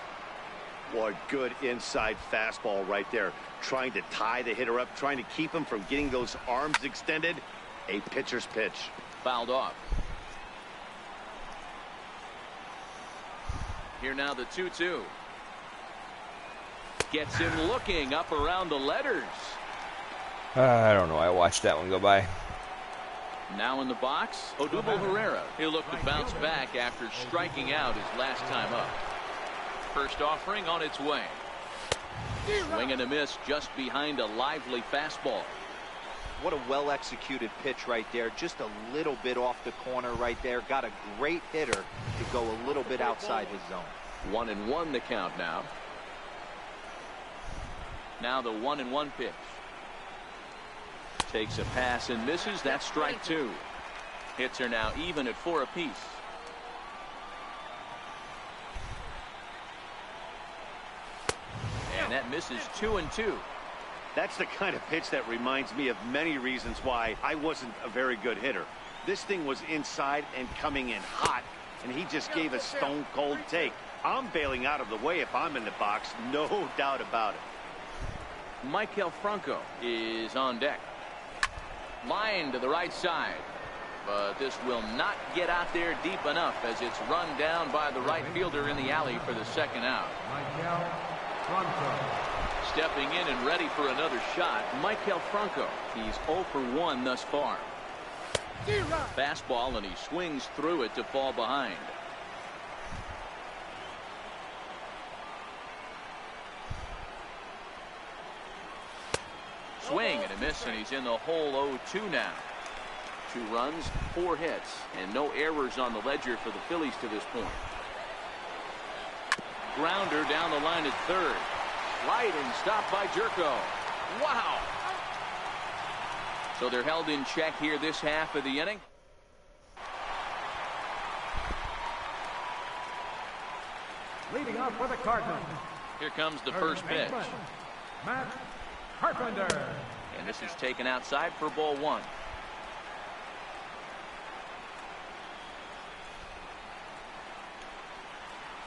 Boy, good inside fastball right there. Trying to tie the hitter up, trying to keep him from getting those arms extended. A pitcher's pitch. Fouled off. Here now the 2-2. Gets him looking up around the letters. I don't know. I watched that one go by. Now in the box, Odubel Herrera. He'll look to bounce back after striking out his last time up. First offering on its way. Swing and a miss just behind a lively fastball. What a well-executed pitch right there. Just a little bit off the corner right there. Got a great hitter to go a little bit outside his zone. 1-1 the count now. Now the 1-1 pitch. Takes a pass and misses. That's strike 2. Hits are now even at 4 apiece. And that misses 2-2. That's the kind of pitch that reminds me of many reasons why I wasn't a very good hitter. This thing was inside and coming in hot, and he just gave a stone-cold take. I'm bailing out of the way if I'm in the box, no doubt about it. Michael Franco is on deck. Line to the right side. But this will not get out there deep enough as it's run down by the right fielder in the alley for the second out. Michael Franco. Stepping in and ready for another shot, Michael Franco. He's 0 for 1 thus far. Fastball, and he swings through it to fall behind. Swing and a miss, and he's in the hole 0-2 now. 2 runs, 4 hits, and no errors on the ledger for the Phillies to this point. Grounder down the line at third. Sliding stop by Jerko. Wow. So they're held in check here this half of the inning. Leading off for the Cardinals. Here comes the first pitch. Matt Carpenter. And this is taken outside for ball 1.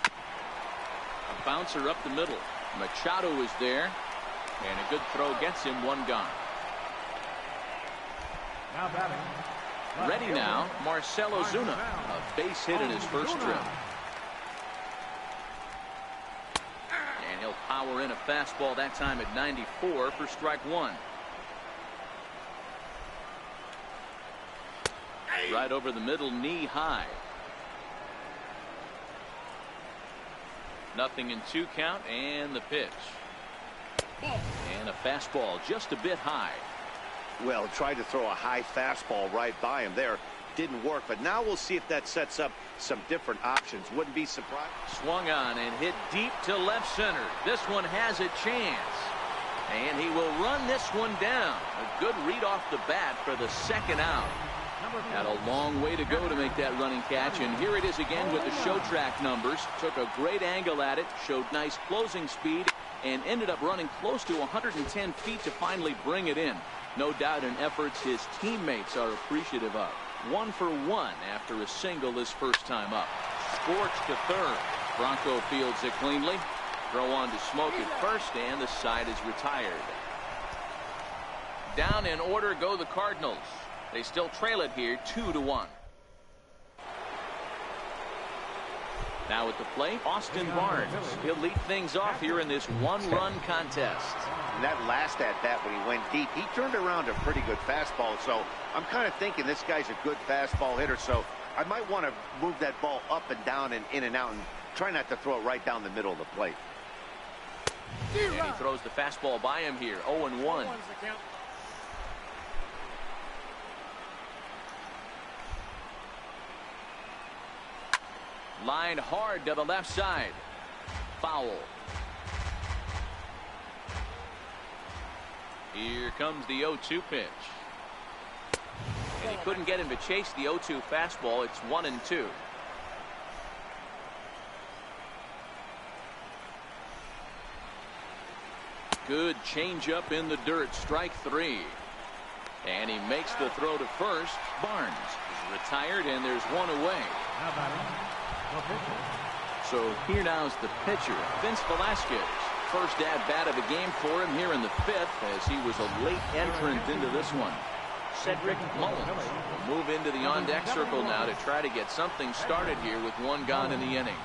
A bouncer up the middle. Machado is there, and a good throw gets him 1 gone. Now batting. Ready now, Marcell Ozuna, a base hit in his first trip. And he'll power in a fastball that time at 94 for strike 1. Right over the middle, knee high. 0-2 count, and the pitch. And a fastball just a bit high. Well, tried to throw a high fastball right by him there. Didn't work, but now we'll see if that sets up some different options. Wouldn't be surprised. Swung on and hit deep to left center. This one has a chance. And he will run this one down. A good read off the bat for the second out. Had a long way to go to make that running catch, and here it is again with the show track numbers. Took a great angle at it, showed nice closing speed, and ended up running close to 110 feet to finally bring it in. No doubt in efforts his teammates are appreciative of. 1 for 1 after a single his first time up. Scorched to third. Bronco fields it cleanly. Throw on to Smoke at first, and the side is retired. Down in order go the Cardinals. They still trail it here 2-1. Now at the plate, Austin Barnes. He'll lead things off here in this 1-run contest. And that last at bat when he went deep, he turned around a pretty good fastball. So I'm kind of thinking this guy's a good fastball hitter. So I might want to move that ball up and down and in and out and try not to throw it right down the middle of the plate. And he throws the fastball by him here. 0-1. Line hard to the left side. Foul. Here comes the 0-2 pitch. And he couldn't get him to chase the 0-2 fastball. It's 1-2. Good changeup in the dirt. Strike 3. And he makes the throw to first. Barnes is retired, and there's one away. Now batting. So here now is the pitcher, Vince Velasquez. First at-bat of the game for him here in the 5th, as he was a late entrant into this one. Cedric Mullins will move into the on-deck circle now to try to get something started here with 1 gone in the inning.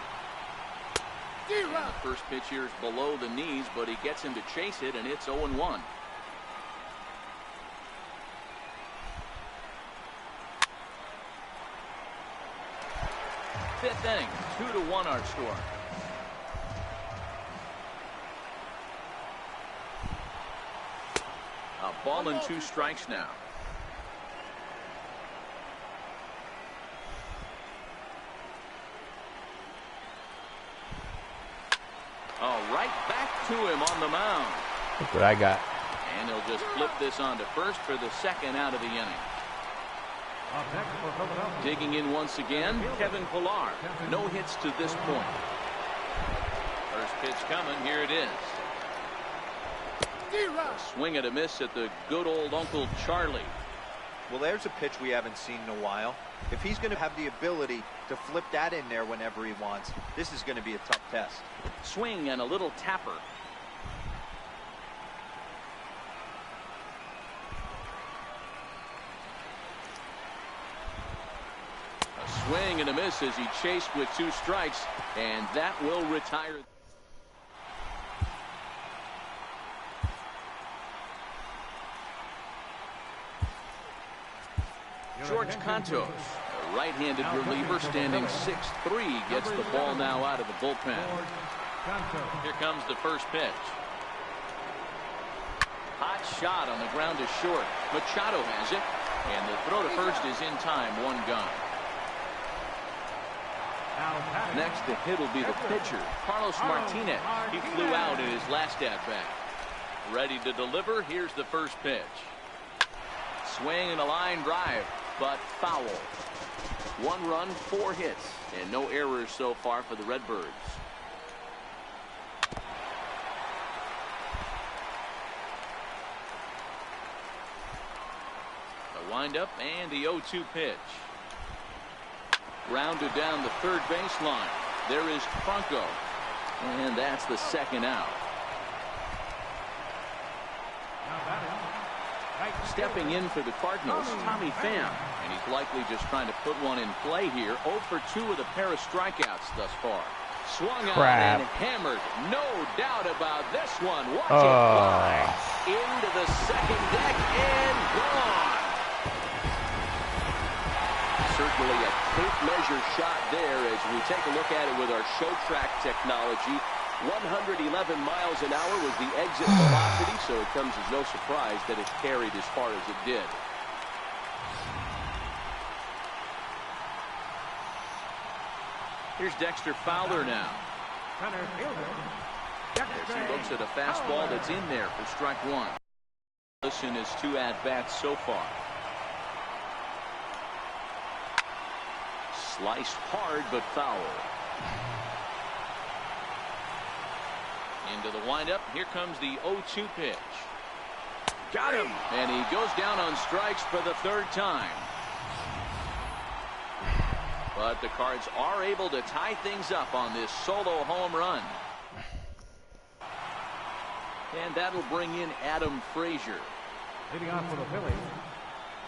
And the first pitch here is below the knees, but he gets him to chase it, and it's 0-1. fifth inning. 2-1 our score. A ball and 2 strikes now. Oh, right back to him on the mound. Look what I got. And he'll just flip this on to first for the second out of the inning. Digging in once again, Kevin Pillar. No hits to this point. First pitch coming. Here it is. A swing and a miss at the good old Uncle Charlie. Well, there's a pitch we haven't seen in a while. If he's going to have the ability to flip that in there whenever he wants, this is going to be a tough test. Swing and a little tapper. A swing and a miss as he chased with 2 strikes, and that will retire. George Cantos, a right-handed reliever standing 6'3", gets the ball now out of the bullpen. Here comes the first pitch. Hot shot on the ground is short. Machado has it, and the throw to first is in time. 1 gone. Next to hit will be the pitcher, Carlos Martinez. He flew out in his last at-bat. Ready to deliver. Here's the first pitch. Swing and a line drive, but foul. 1 run, 4 hits, and no errors so far for the Redbirds. The windup and the 0-2 pitch. Rounded down the third baseline. There is Franco, and that's the second out. Stepping in for the Cardinals, Tommy Pham, and he's likely just trying to put one in play here. 0 for 2 with a pair of strikeouts thus far. Swung on and hammered. No doubt about this one. Watch it fly into the second deck and gone. Certainly a tape measure shot there as we take a look at it with our show track technology. 111 miles an hour was the exit velocity, so it comes as no surprise that it carried as far as it did. Here's Dexter Fowler now. As he looks at a fastball that's in there for strike 1. Listen his 2 at-bats so far. Sliced hard, but foul. Into the windup. Here comes the 0-2 pitch. Got him. And he goes down on strikes for the 3rd time. But the Cards are able to tie things up on this solo home run. And that'll bring in Adam Frazier. Leading off for the Phillies,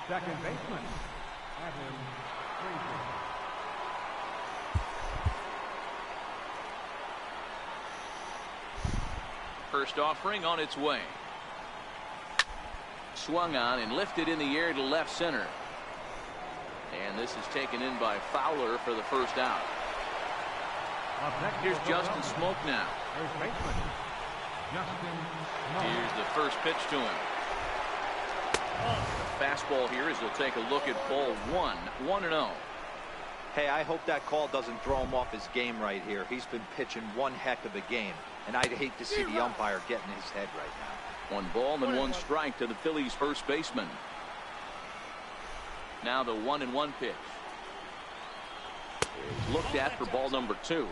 second baseman, Adam Frazier. First offering on its way. Swung on and lifted in the air to left center. And this is taken in by Fowler for the first out. Here's Justin Smoke now. Here's the first pitch to him. Fastball here as he'll take a look at ball 1. 1-0. Hey, I hope that call doesn't throw him off his game right here. He's been pitching one heck of a game, and I'd hate to see the umpire get in his head right now. 1 ball and 1 strike to the Phillies' first baseman. Now the 1-1 pitch. It's looked at for ball number 2.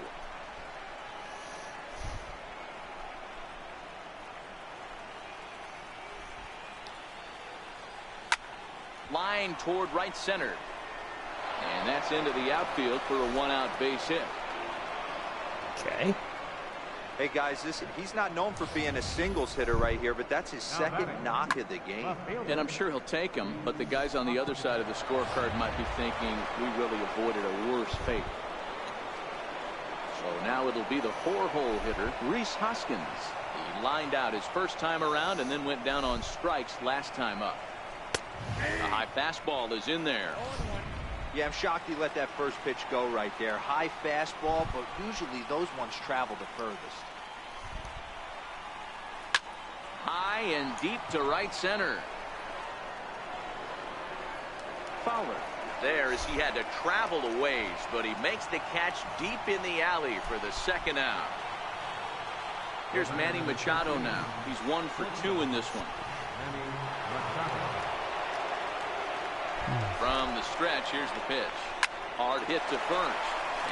Line toward right center. And that's into the outfield for a 1-out base hit. Okay. Hey guys, he's not known for being a singles hitter right here, but that's his second knock of the game. And I'm sure he'll take him, but the guys on the other side of the scorecard might be thinking we really avoided a worse fate. So now it'll be the 4-hole hitter, Rhys Hoskins. He lined out his first time around and then went down on strikes last time up. A high fastball is in there. Yeah, I'm shocked he let that first pitch go right there. High fastball, but usually those ones travel the furthest. High and deep to right center. Fowler there as he had to travel a ways, but he makes the catch deep in the alley for the second out. Here's Manny Machado now. He's 1 for 2 in this one. From the stretch, here's the pitch. Hard hit to first.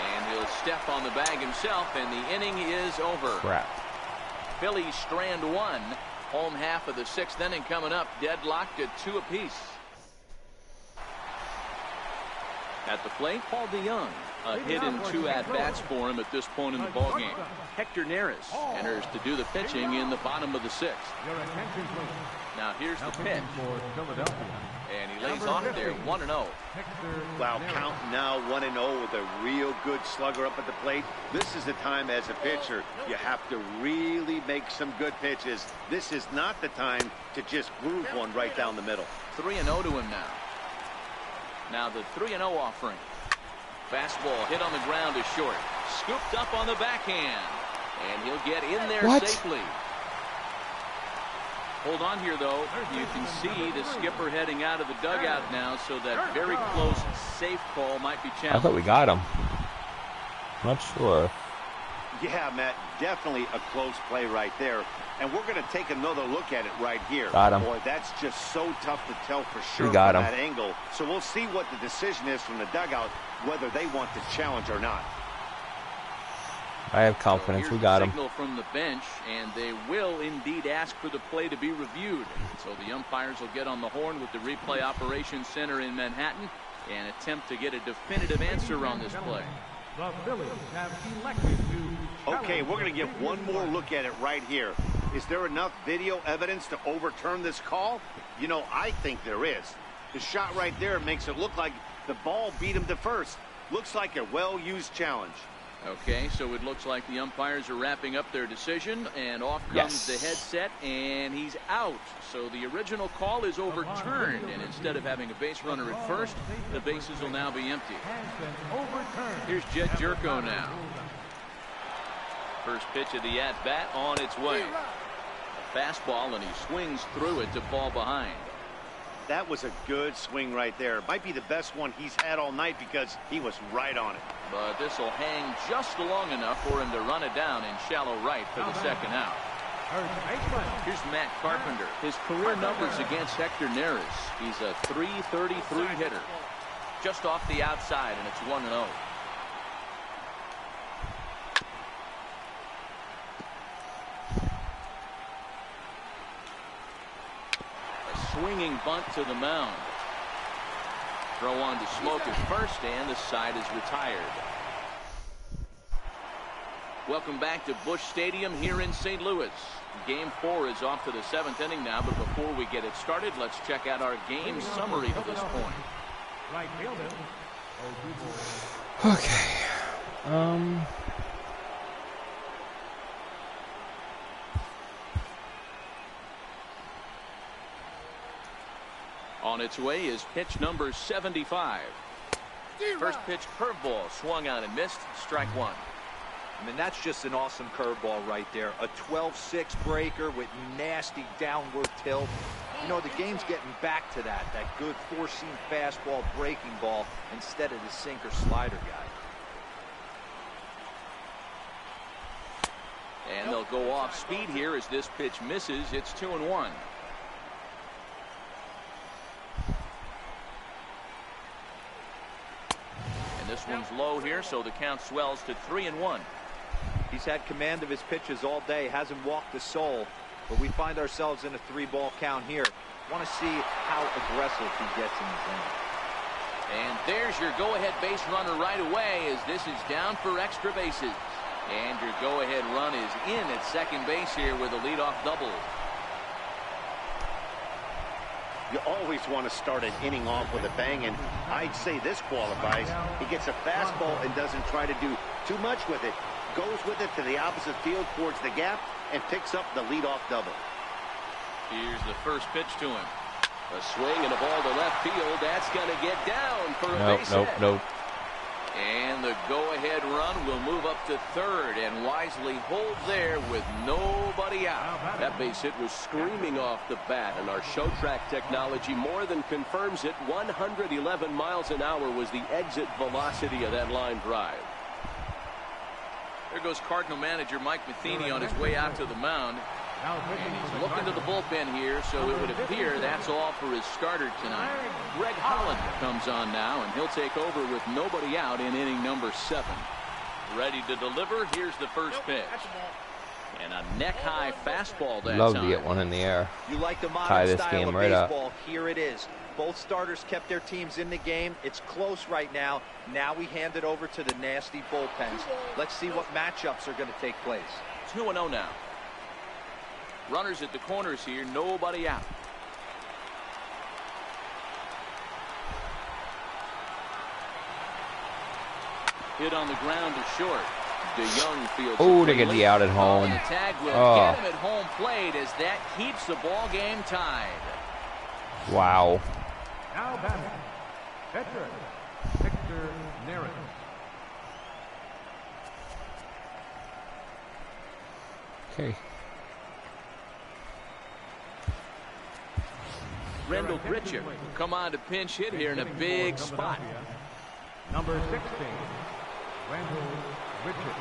And he'll step on the bag himself, and the inning is over. Crap. Phillies strand 1. Home half of the 6th inning coming up. Deadlocked at 2 apiece. At the plate, Paul DeYoung. A hit and 2 at-bats for him at this point in the ballgame. Hector Neris enters to do the pitching in the bottom of the 6th. Now here's the pitch. And he lays off there 1-0. Wow, count now 1-0 with a real good slugger up at the plate. This is the time as a pitcher you have to really make some good pitches. This is not the time to just groove one right down the middle. 3-0 to him now. Now the 3-0 offering. Fastball hit on the ground is short. Scooped up on the backhand. And he'll get in there safely. Hold on here, though. You can see the skipper heading out of the dugout now, so that very close, safe call might be challenged. I thought we got him. Not sure. Yeah, Matt, definitely a close play right there. And we're going to take another look at it right here. Got him. Boy, that's just so tough to tell for sure We got from him. that angle. So we'll see what the decision is from the dugout, whether they want to challenge or not. I have confidence. We got him. Signal from the bench, and they will indeed ask for the play to be reviewed. So the umpires will get on the horn with the replay operations center in Manhattan and attempt to get a definitive answer on this play. The Phillies have elected to. Okay, we're going to get one more look at it right here. Is there enough video evidence to overturn this call? You know, I think there is. The shot right there makes it look like the ball beat him to first. Looks like a well-used challenge. Okay, so it looks like the umpires are wrapping up their decision, and off comes the headset, and he's out. So the original call is overturned, and instead of having a base runner at first, the bases will now be empty. Here's Jed Jerko now. First pitch of the at-bat on its way. A fastball, and he swings through it to fall behind. That was a good swing right there. Might be the best one he's had all night because he was right on it. But this will hang just long enough for him to run it down in shallow right for the second out. Here's Matt Carpenter. His career numbers against Hector Neris. He's a .333 hitter. Just off the outside, and it's 1-0. Swinging bunt to the mound. Throw on to Smoke at first, and the side is retired. Welcome back to Busch Stadium here in St. Louis. Game 4 is off to the 7th inning now, but before we get it started, let's check out our game summary to this point. Right fielder. Okay. On its way is pitch number 75. First pitch curveball swung on and missed. Strike 1. I mean, that's just an awesome curveball right there. A 12-6 breaker with nasty downward tilt. You know, the game's getting back to that good four-seam fastball breaking ball instead of the sinker slider guy. And they'll go off speed here as this pitch misses. It's 2-1. And this one's low here, so the count swells to 3-1. He's had command of his pitches all day, hasn't walked a soul, but we find ourselves in a 3-ball count here. Want to see how aggressive he gets in the zone. And there's your go-ahead base runner right away as this is down for extra bases. And your go-ahead run is in at second base here with a leadoff double. You always want to start an inning off with a bang, and I'd say this qualifies. He gets a fastball and doesn't try to do too much with it. Goes with it to the opposite field towards the gap and picks up the leadoff double. Here's the first pitch to him. A swing and a ball to left field. That's going to get down for a base hit. Nope. And the go-ahead run will move up to third, and wisely holds there with nobody out. That base hit was screaming off the bat, and our show track technology more than confirms it. 111 miles an hour was the exit velocity of that line drive. There goes Cardinal manager Mike Matheny on his way out to the mound. And he's looking to the bullpen here, so it would appear that's all for his starter tonight. Greg Holland comes on now, and he'll take over with nobody out in inning number 7. Ready to deliver. Here's the first pitch. And a neck-high fastball that Love time. to get one in the air. You like the Tie modern this style game of right up. baseball. Here it is. Both starters kept their teams in the game. It's close right now. Now we hand it over to the nasty bullpens. Let's see what matchups are going to take place. 2-0 now. Runners at the corners here, nobody out. Hit on the ground to short. DeYoung fields. Oh, to get the out at home. The tag will get him at home plate as that keeps the ball game tied. Wow. Now batting, pitcher, Victor Neris. Okay. Rendell Gritcher will come on to pinch hit here in a big spot. Number 16, Rendell Gritcher.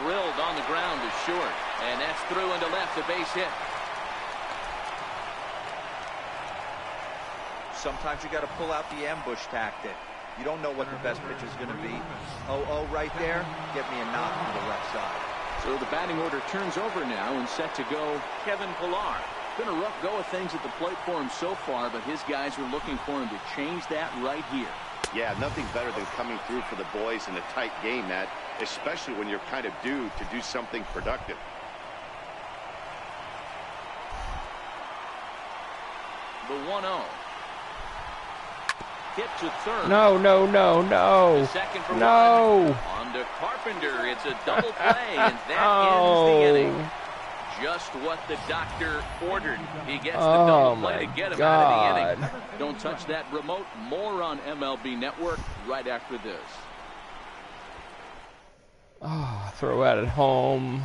Drilled on the ground to short, and that's through into left, a base hit. Sometimes you got to pull out the ambush tactic. You don't know what the best pitch is going to be. 0-0 right there. Get me a knock to the left side. So the batting order turns over now, and set to go Kevin Pillar. Been a rough go of things at the plate for him so far, but his guys are looking for him to change that right here. Yeah, nothing better than coming through for the boys in a tight game, Matt, especially when you're kind of due to do something productive. The 1-0. Hit to third. No. The second for one. On to Carpenter. It's a double play, and that ends the inning. Just what the doctor ordered. He gets the double play to get him out of the inning. Don't touch that remote. More on MLB Network right after this. Throw out at home.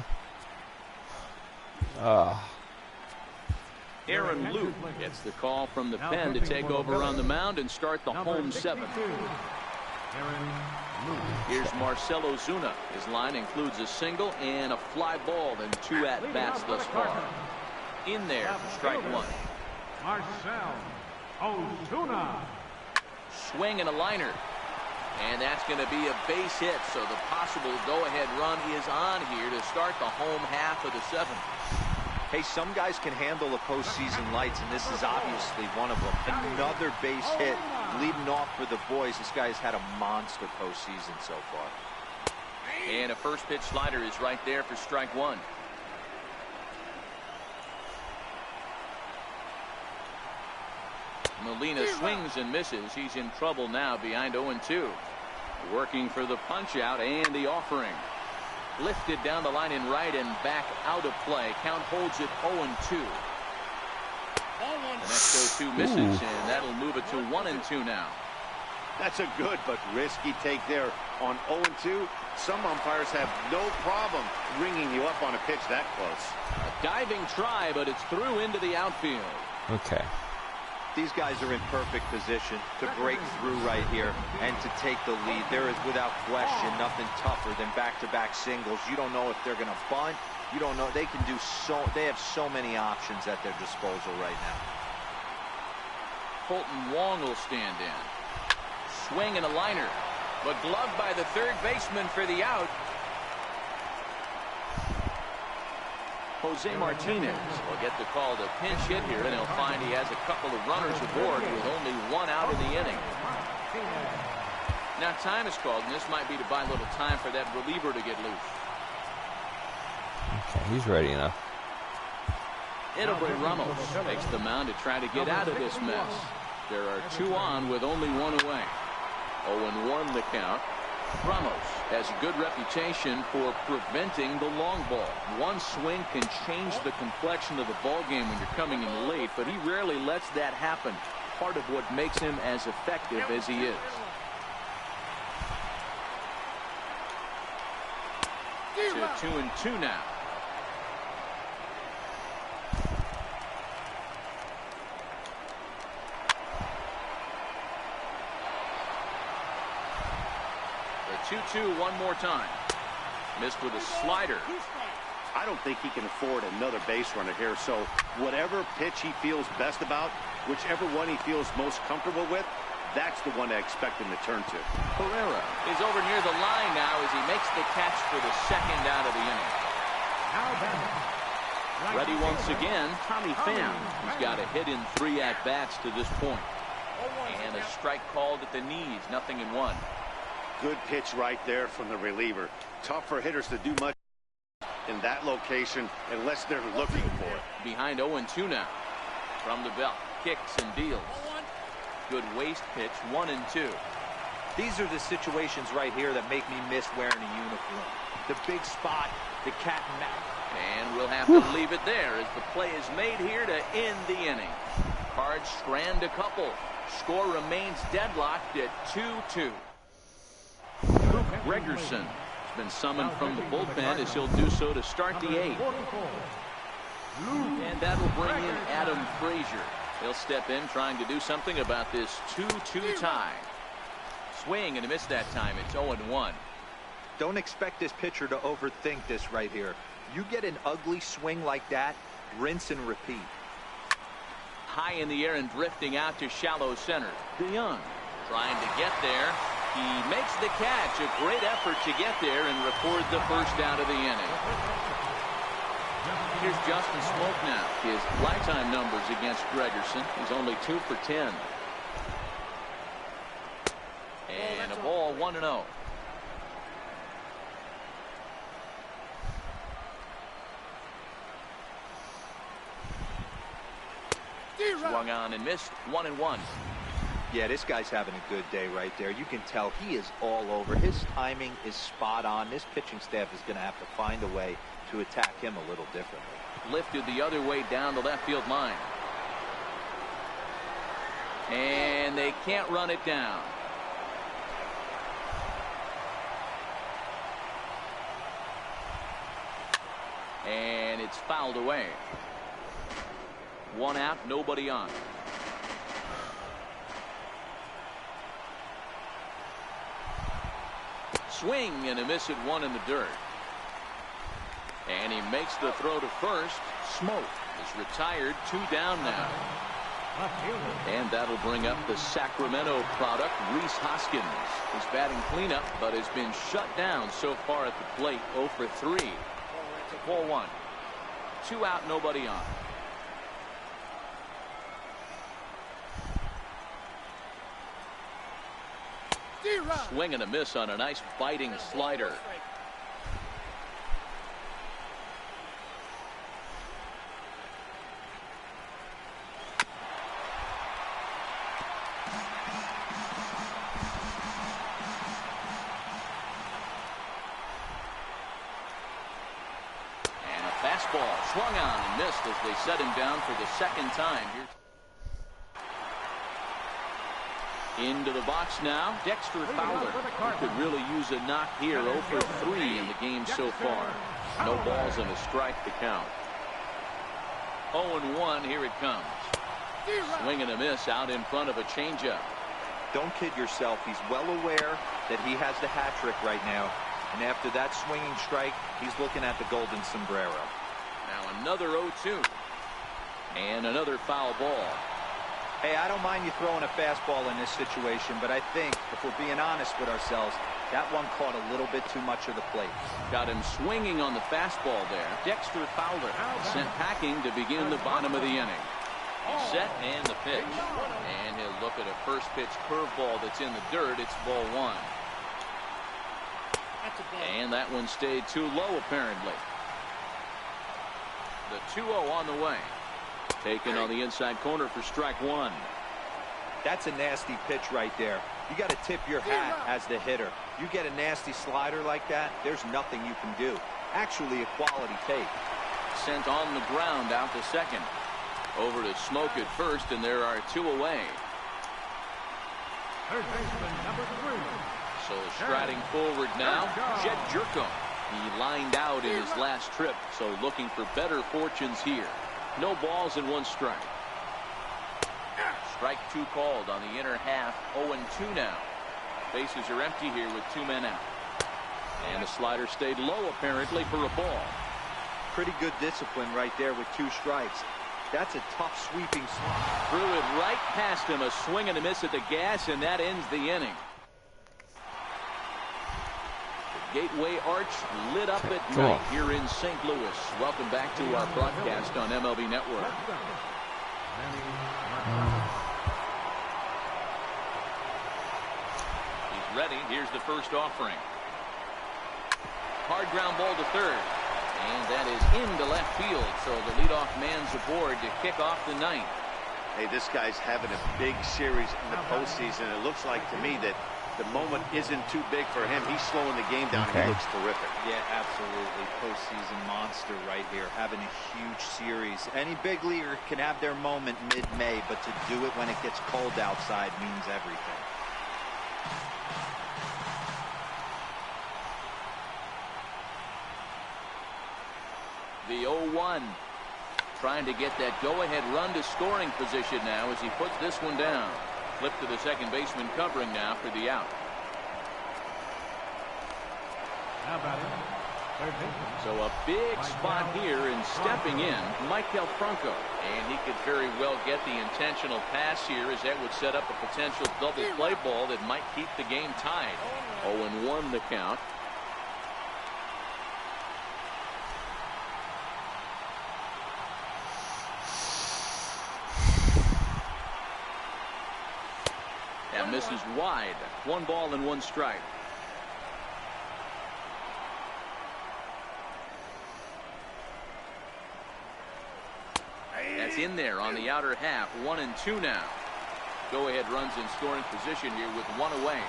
Aaron Luke gets the call from the pen to take over on the mound and start the home 7th. Here's Marcelo Zuna. His line includes a single and a fly ball and 2 at-bats thus far. In there for strike 1. Marcelo Ozuna. Swing and a liner. And that's going to be a base hit, so the possible go-ahead run is on here to start the home half of the 7th. Hey, some guys can handle the postseason lights, and this is obviously one of them. Another base hit leading off for the boys. This guy's had a monster postseason so far. And a first pitch slider is right there for strike 1. Molina swings and misses. He's in trouble now behind 0-2. Working for the punch out and the offering. Lifted down the line in right and back out of play. Count holds it 0-2. The next 0-2 misses, and that'll move it to 1-2 now. That's a good but risky take there on 0-2. Some umpires have no problem ringing you up on a pitch that close. A diving try, but it's through into the outfield. Okay. These guys are in perfect position to break through right here and to take the lead. There is, without question, nothing tougher than back-to-back singles. You don't know if they're going to bunt. You don't know. They can do so. They have so many options at their disposal right now. Colton Wong will stand in. Swing and a liner, but gloved by the third baseman for the out. Jose Martinez will get the call to pinch hit here, and he'll find he has a couple of runners aboard with only 1 out in the inning. Now time is called, and this might be to buy a little time for that reliever to get loose. Okay, he's ready enough. Edwin Ramos makes the mound to try to get out of this mess. There are 2 on with only 1 away. 0-1 the count. Ramos has a good reputation for preventing the long ball. One swing can change the complexion of the ball game when you're coming in late, but he rarely lets that happen. Part of what makes him as effective as he is. 2-2 now. The 2-2 one more time. Missed with a slider. I don't think he can afford another base runner here, so whatever pitch he feels best about, whichever one he feels most comfortable with, that's the one I expect him to turn to. Pereira is over near the line now as he makes the catch for the second out of the inning. Ready once again, Tommy Pham, who's got a hit in 3 at-bats to this point. And a strike called at the knees, 0-1. Good pitch right there from the reliever. Tough for hitters to do much in that location unless they're looking for it. Behind 0-2 now. From the belt, kicks and deals. Good waist pitch, 1-2. These are the situations right here that make me miss wearing a uniform. The big spot, the cat and mouse. And we'll have to leave it there as the play is made here to end the inning. Cards strand a couple. Score remains deadlocked at 2-2. Gregerson has been summoned from the bullpen as he'll do so to start the 8th. And that'll bring in Adam Frazier. He'll step in trying to do something about this 2-2 tie. Swing and a miss that time. It's 0-1. Don't expect this pitcher to overthink this right here. You get an ugly swing like that, rinse and repeat. High in the air and drifting out to shallow center. DeYoung trying to get there. He makes the catch. A great effort to get there and record the first out of the inning. Here's Justin Smoke now. His lifetime numbers against Gregerson. He's only 2 for 10. And a ball, 1-0. Swung on and missed, 1-1. Yeah, this guy's having a good day right there. You can tell he is all over. His timing is spot on. This pitching staff is going to have to find a way to attack him a little differently. Lifted the other way down the left field line. And they can't run it down. And it's fouled away. 1 out, nobody on. Swing and a miss at 1 in the dirt. And he makes the throw to first. Smoke is retired. 2 down now. And that'll bring up the Sacramento product, Rhys Hoskins. He's batting cleanup, but has been shut down so far at the plate. 0 for 3. Ball 1. 2 out, nobody on. Swing and a miss on a nice biting slider. And a fastball swung on and missed as they set him down for the second time. Into the box now, Dexter Fowler. He could really use a knock here. 0 for 3 in the game so far. No balls and a strike to count. 0-1, here it comes. Swing and a miss out in front of a changeup. Don't kid yourself. He's well aware that he has the hat trick right now. And after that swinging strike, he's looking at the golden sombrero. Now another 0-2. And another foul ball. Hey, I don't mind you throwing a fastball in this situation, but I think, if we're being honest with ourselves, that one caught a little bit too much of the plate. Got him swinging on the fastball there. Dexter Fowler sent packing to begin the bottom of the inning. He's set and the pitch. And he'll look at a first pitch curveball that's in the dirt. It's ball 1. And that one stayed too low, apparently. The 2-0 on the way. Taken on the inside corner for strike 1. That's a nasty pitch right there. You got to tip your hat as the hitter. You get a nasty slider like that, there's nothing you can do. Actually, a quality take. Sent on the ground out to second. Over to Smoke at first, and there are 2 away. Third baseman, number 3. So striding forward now, Jed Jerko. He lined out in his last trip, so looking for better fortunes here. No balls and 1 strike. Strike 2 called on the inner half. 0-2 now. Bases are empty here with 2 men out. And the slider stayed low apparently for a ball. Pretty good discipline right there with 2 strikes. That's a tough sweeping slide. Threw it right past him. A swing and a miss at the gas, and that ends the inning. The Gateway Arch lit up at night here in St. Louis. Welcome back to our broadcast on MLB Network. He's ready. Here's the first offering. Hard ground ball to third. And that is into left field, so the leadoff man's aboard to kick off the 9th. Hey, this guy's having a big series in the postseason. It looks like to me that the moment isn't too big for him. He's slowing the game down. Okay. He looks terrific. Yeah, absolutely. Postseason monster right here, having a huge series. Any big leaguer can have their moment mid-May, but to do it when it gets cold outside means everything. The 0-1. Trying to get that go-ahead run to scoring position now as he puts this one down. Flip to the second baseman covering now for the out. Now batting, third baseman. So a big spot here, and stepping in, Michael Franco. And he could very well get the intentional pass here, as that would set up a potential double play ball that might keep the game tied. 0-1 the count. That misses wide. 1 ball and 1 strike. That's in there on the outer half. 1-2 now. Go ahead runs in scoring position here with 1 away.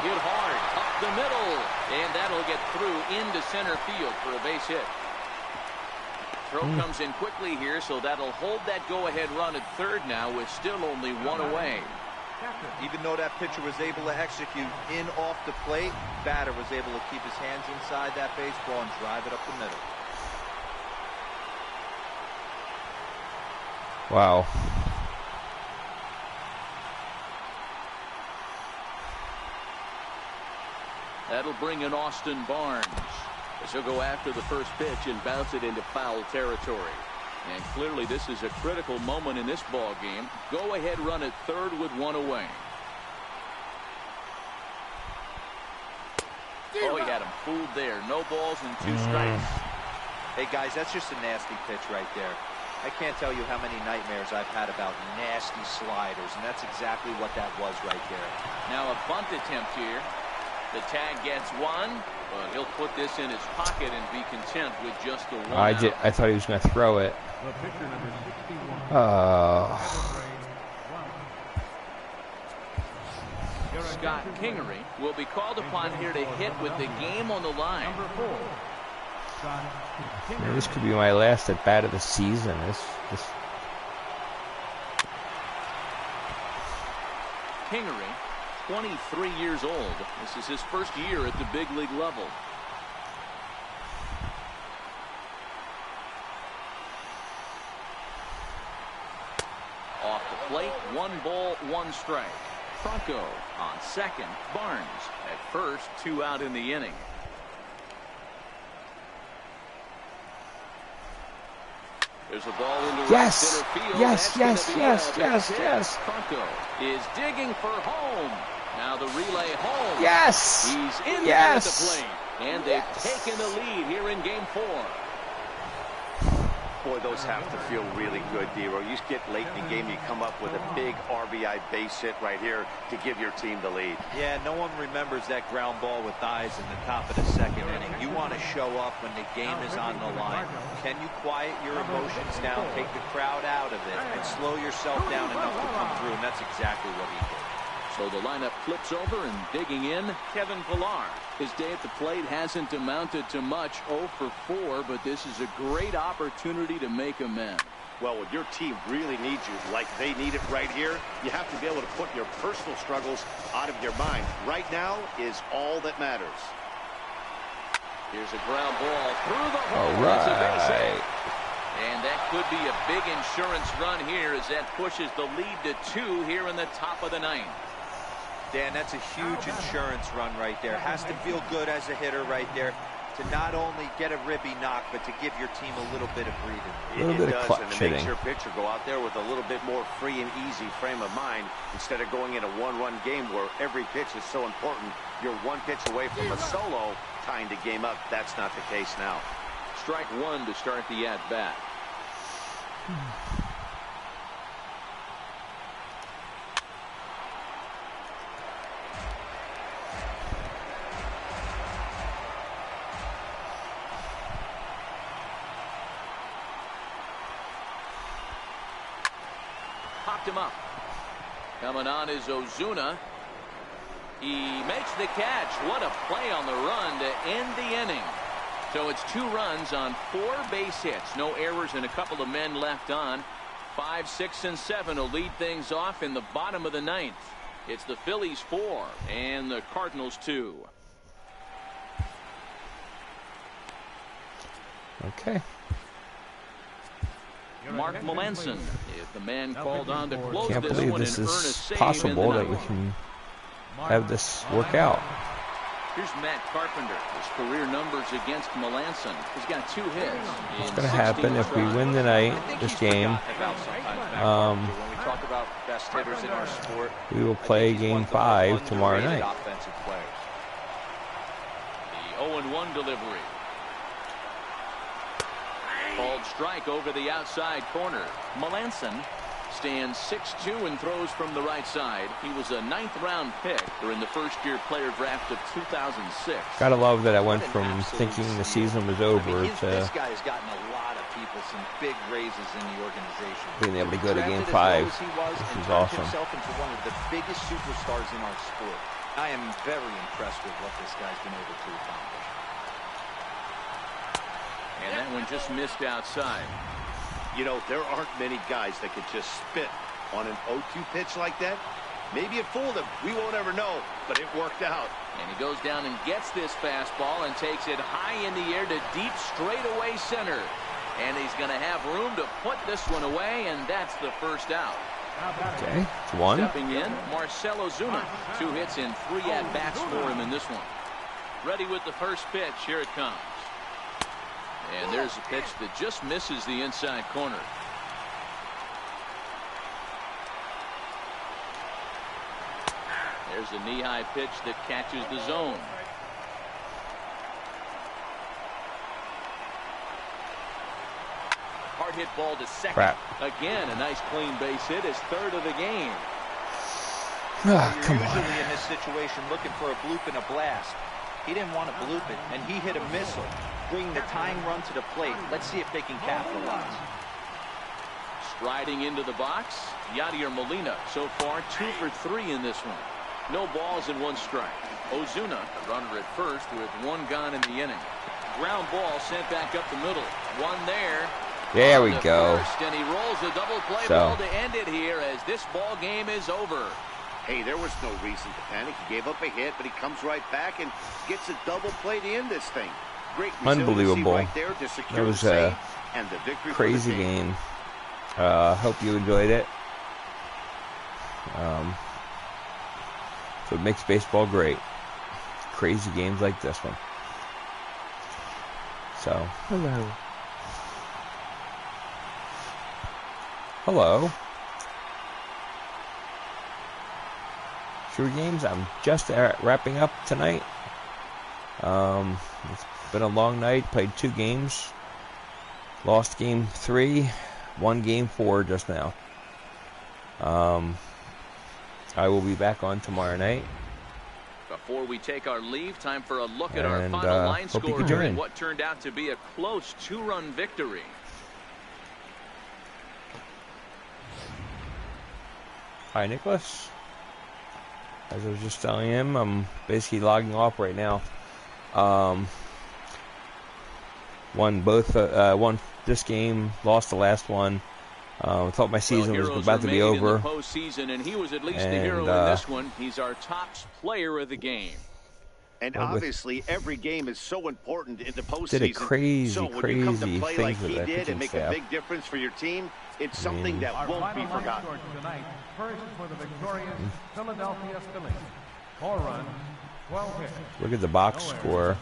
Hit hard up the middle, and that'll get through into center field for a base hit. Throw comes in quickly here, so that'll hold that go-ahead run at third now with still only 1 away. Even though that pitcher was able to execute in off the plate, batter was able to keep his hands inside that baseball and drive it up the middle. Wow. That'll bring in Austin Barnes, as he'll go after the first pitch and bounce it into foul territory. And clearly this is a critical moment in this ball game. Go ahead run at third with 1 away. Oh, he had him fooled there. No balls and 2 strikes. Hey guys, that's just a nasty pitch right there. I can't tell you how many nightmares I've had about nasty sliders, and that's exactly what that was right there. Now a bunt attempt here. The tag gets 1, but he'll put this in his pocket and be content with just the 1 I thought he was going to throw it. The pitcher, number 61. Scott Kingery will be called upon here to hit with the game on the line. Number 4. Scott Man, this could be my last at bat of the season. Kingery, 23 years old. This is his first year at the big league level. Off the plate, 1 ball, 1 strike. Franco on second. Barnes at first. 2 out in the inning. There's a ball into right center field. Yes. Franco is digging for home. Now the relay home. Yes. He's in there at the plate. And they've taken the lead here in game 4. Boy, those have to feel really good, D-Row. You get late in the game, you come up with a big RBI base hit right here to give your team the lead. Yeah, no one remembers that ground ball with eyes in the top of the second inning. You want to show up when the game is on the line. Can you quiet your emotions down, take the crowd out of it, and slow yourself down enough to come through? And that's exactly what he did. So the lineup flips over, and digging in, Kevin Pillar. His day at the plate hasn't amounted to much, 0 for 4, but this is a great opportunity to make amends. Well, when your team really needs you, like they need it right here, you have to be able to put your personal struggles out of your mind. Right now is all that matters. Here's a ground ball through the hole. All That's a base hit. right. And that could be a big insurance run here as that pushes the lead to 2 here in the top of the 9th. Dan, that's a huge insurance run right there. Has to feel good as a hitter right there to not only get a ribby knock, but to give your team a little bit of breathing. It does, and it makes your pitcher go out there with a little bit more free and easy frame of mind instead of going in a one-run game where every pitch is so important. You're one pitch away from a solo, tying the game up. That's not the case now. Strike 1 to start the at-bat. Popped him up. Coming on is Ozuna. He makes the catch. What a play on the run to end the inning. So it's 2 runs on 4 base hits. No errors and a couple of men left on. 5, 6, and 7 will lead things off in the bottom of the 9th. It's the Phillies 4 and the Cardinals 2. Okay. Mark Melanson is the man called on to close Can't this believe one this and earn a is save possible in the that we 9th. can have this work out. Here's Matt Carpenter. His career numbers against Melanson. He's got 2 hits. What's going to happen if we win tonight, this game? When we talk about best hitters in our sport, We will play Game 5 tomorrow night. Offensive players. The 0-1 delivery. Called strike over the outside corner. Melanson stands 6'2" and throws from the right side. He was a 9th-round pick during the first-year player draft of 2006. Gotta love that I went from thinking the season was over This to guy has gotten a lot of people some big raises in the organization. being able to go to Game Drafted 5. as low as he was This and is turned awesome. himself into one of the biggest superstars in our sport. I am very impressed with what this guy's been able to accomplish. And that one just missed outside. You know, there aren't many guys that could just spit on an 0-2 pitch like that. Maybe it fooled him. We won't ever know, but it worked out. And he goes down and gets this fastball and takes it high in the air to deep straightaway center. And he's going to have room to put this one away, and that's the first out. Okay, it's 1. Stepping in, Marcell Ozuna. 2 hits and 3 at-bats for him in this one. Ready with the first pitch. Here it comes. And there's a pitch that just misses the inside corner. There's a knee-high pitch that catches the zone. Hard hit ball to second. Crap. Again, a nice clean base hit, his 3rd of the game. Ah, You're come usually on. in this situation looking for a bloop and a blast. He didn't want to bloop it, and he hit a missile, bringing the tying run to the plate. Let's see if they can capitalize. Striding into the box, Yadier Molina. So far, 2 for 3 in this one. No balls and 1 strike. Ozuna, runner at first with 1 gone in the inning. Ground ball sent back up the middle. 1 there. There we On to go. first, and he rolls a double play So. ball to end it here as this ball game is over. Hey, there was no reason to panic. He gave up a hit, but he comes right back and gets a double play to end this thing. Great resiliency Unbelievable. right there to secure That was the a save and the victory crazy for the team. game. Hope you enjoyed it. So it makes baseball great. Crazy games like this one. So, hello. Hello. Sure games. I'm just wrapping up tonight. It's been a long night. Played 2 games. Lost game 3, won game 4 just now. I will be back on tomorrow night. Before we take our leave, time for a look at our final line score in what turned out to be a close 2-run victory. Hi, Nicholas. As I was just telling him, I'm basically logging off right now. Won this game, lost the last one. Thought my season was about to be over. In the postseason, and he was at least the hero in this one. He's our top player of the game. And obviously, every game is so important in the postseason. Did a crazy so when you come to play things like he with did and make a big difference for your team, it's something that won't be forgotten. Tonight, first for the victorious Philadelphia Phillies. 4 runs, 12 hits. Look at the box score.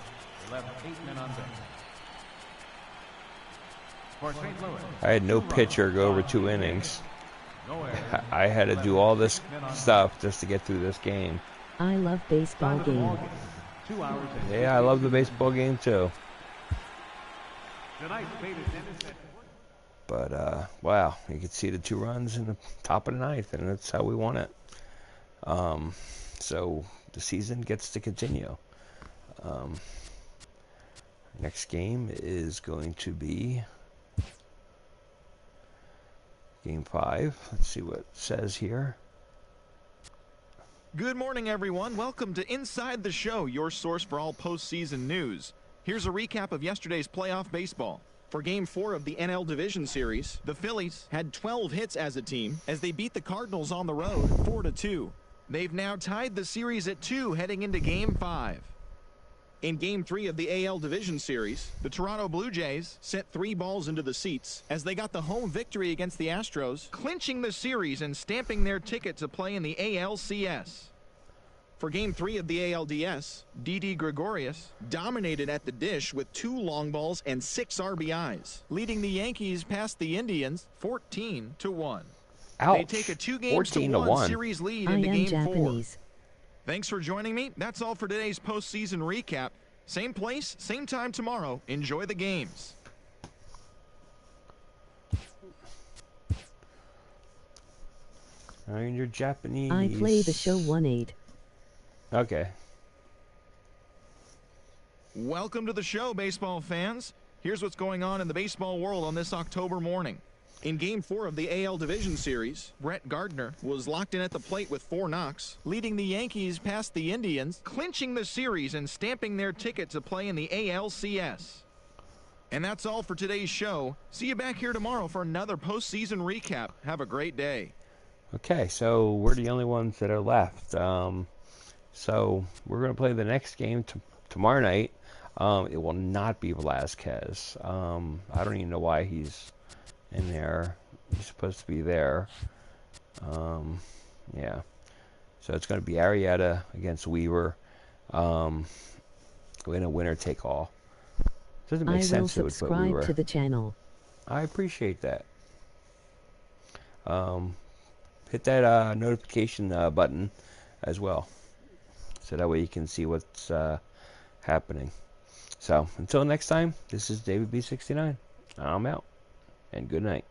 Left 8 men on base. For St. Louis, I had no pitcher go over 2 innings. I had to do all this stuff just to get through this game. I love baseball game. Yeah, I love the baseball game too. But wow, you can see the 2 runs in the top of the 9th, and that's how we won it. So the season gets to continue. Next game is going to be Game 5. Let's see what it says here. Good morning, everyone. Welcome to Inside the Show, your source for all postseason news. Here's a recap of yesterday's playoff baseball. For Game 4 of the NL Division Series, the Phillies had 12 hits as a team as they beat the Cardinals on the road 4-2. They've now tied the series at 2 heading into Game 5. In Game 3 of the AL Division Series, the Toronto Blue Jays sent 3 balls into the seats as they got the home victory against the Astros, clinching the series and stamping their ticket to play in the ALCS. For Game 3 of the ALDS, Didi Gregorius dominated at the dish with 2 long balls and 6 RBIs, leading the Yankees past the Indians 14-1. Ouch. They take a 2-1 series lead into Game 4. Thanks for joining me. That's all for today's postseason recap. Same place, same time tomorrow. Enjoy the games. You're Japanese. I play the show 1-8. Okay. Welcome to the show, baseball fans. Here's what's going on in the baseball world on this October morning. In Game 4 of the AL Division Series, Brett Gardner was locked in at the plate with 4 knocks, leading the Yankees past the Indians, clinching the series and stamping their ticket to play in the ALCS. And that's all for today's show. See you back here tomorrow for another postseason recap. Have a great day. Okay, so we're the only ones that are left. So we're going to play the next game tomorrow night. It will not be Velasquez. I don't even know why he's in there. He's supposed to be there. Yeah. So it's going to be Arrieta against Weaver in a winner-take-all. Doesn't make sense to put Weaver. I will subscribe to the channel. I appreciate that. Hit that notification button as well, so that way you can see what's happening. So until next time, this is davidb69. I'm out, and good night.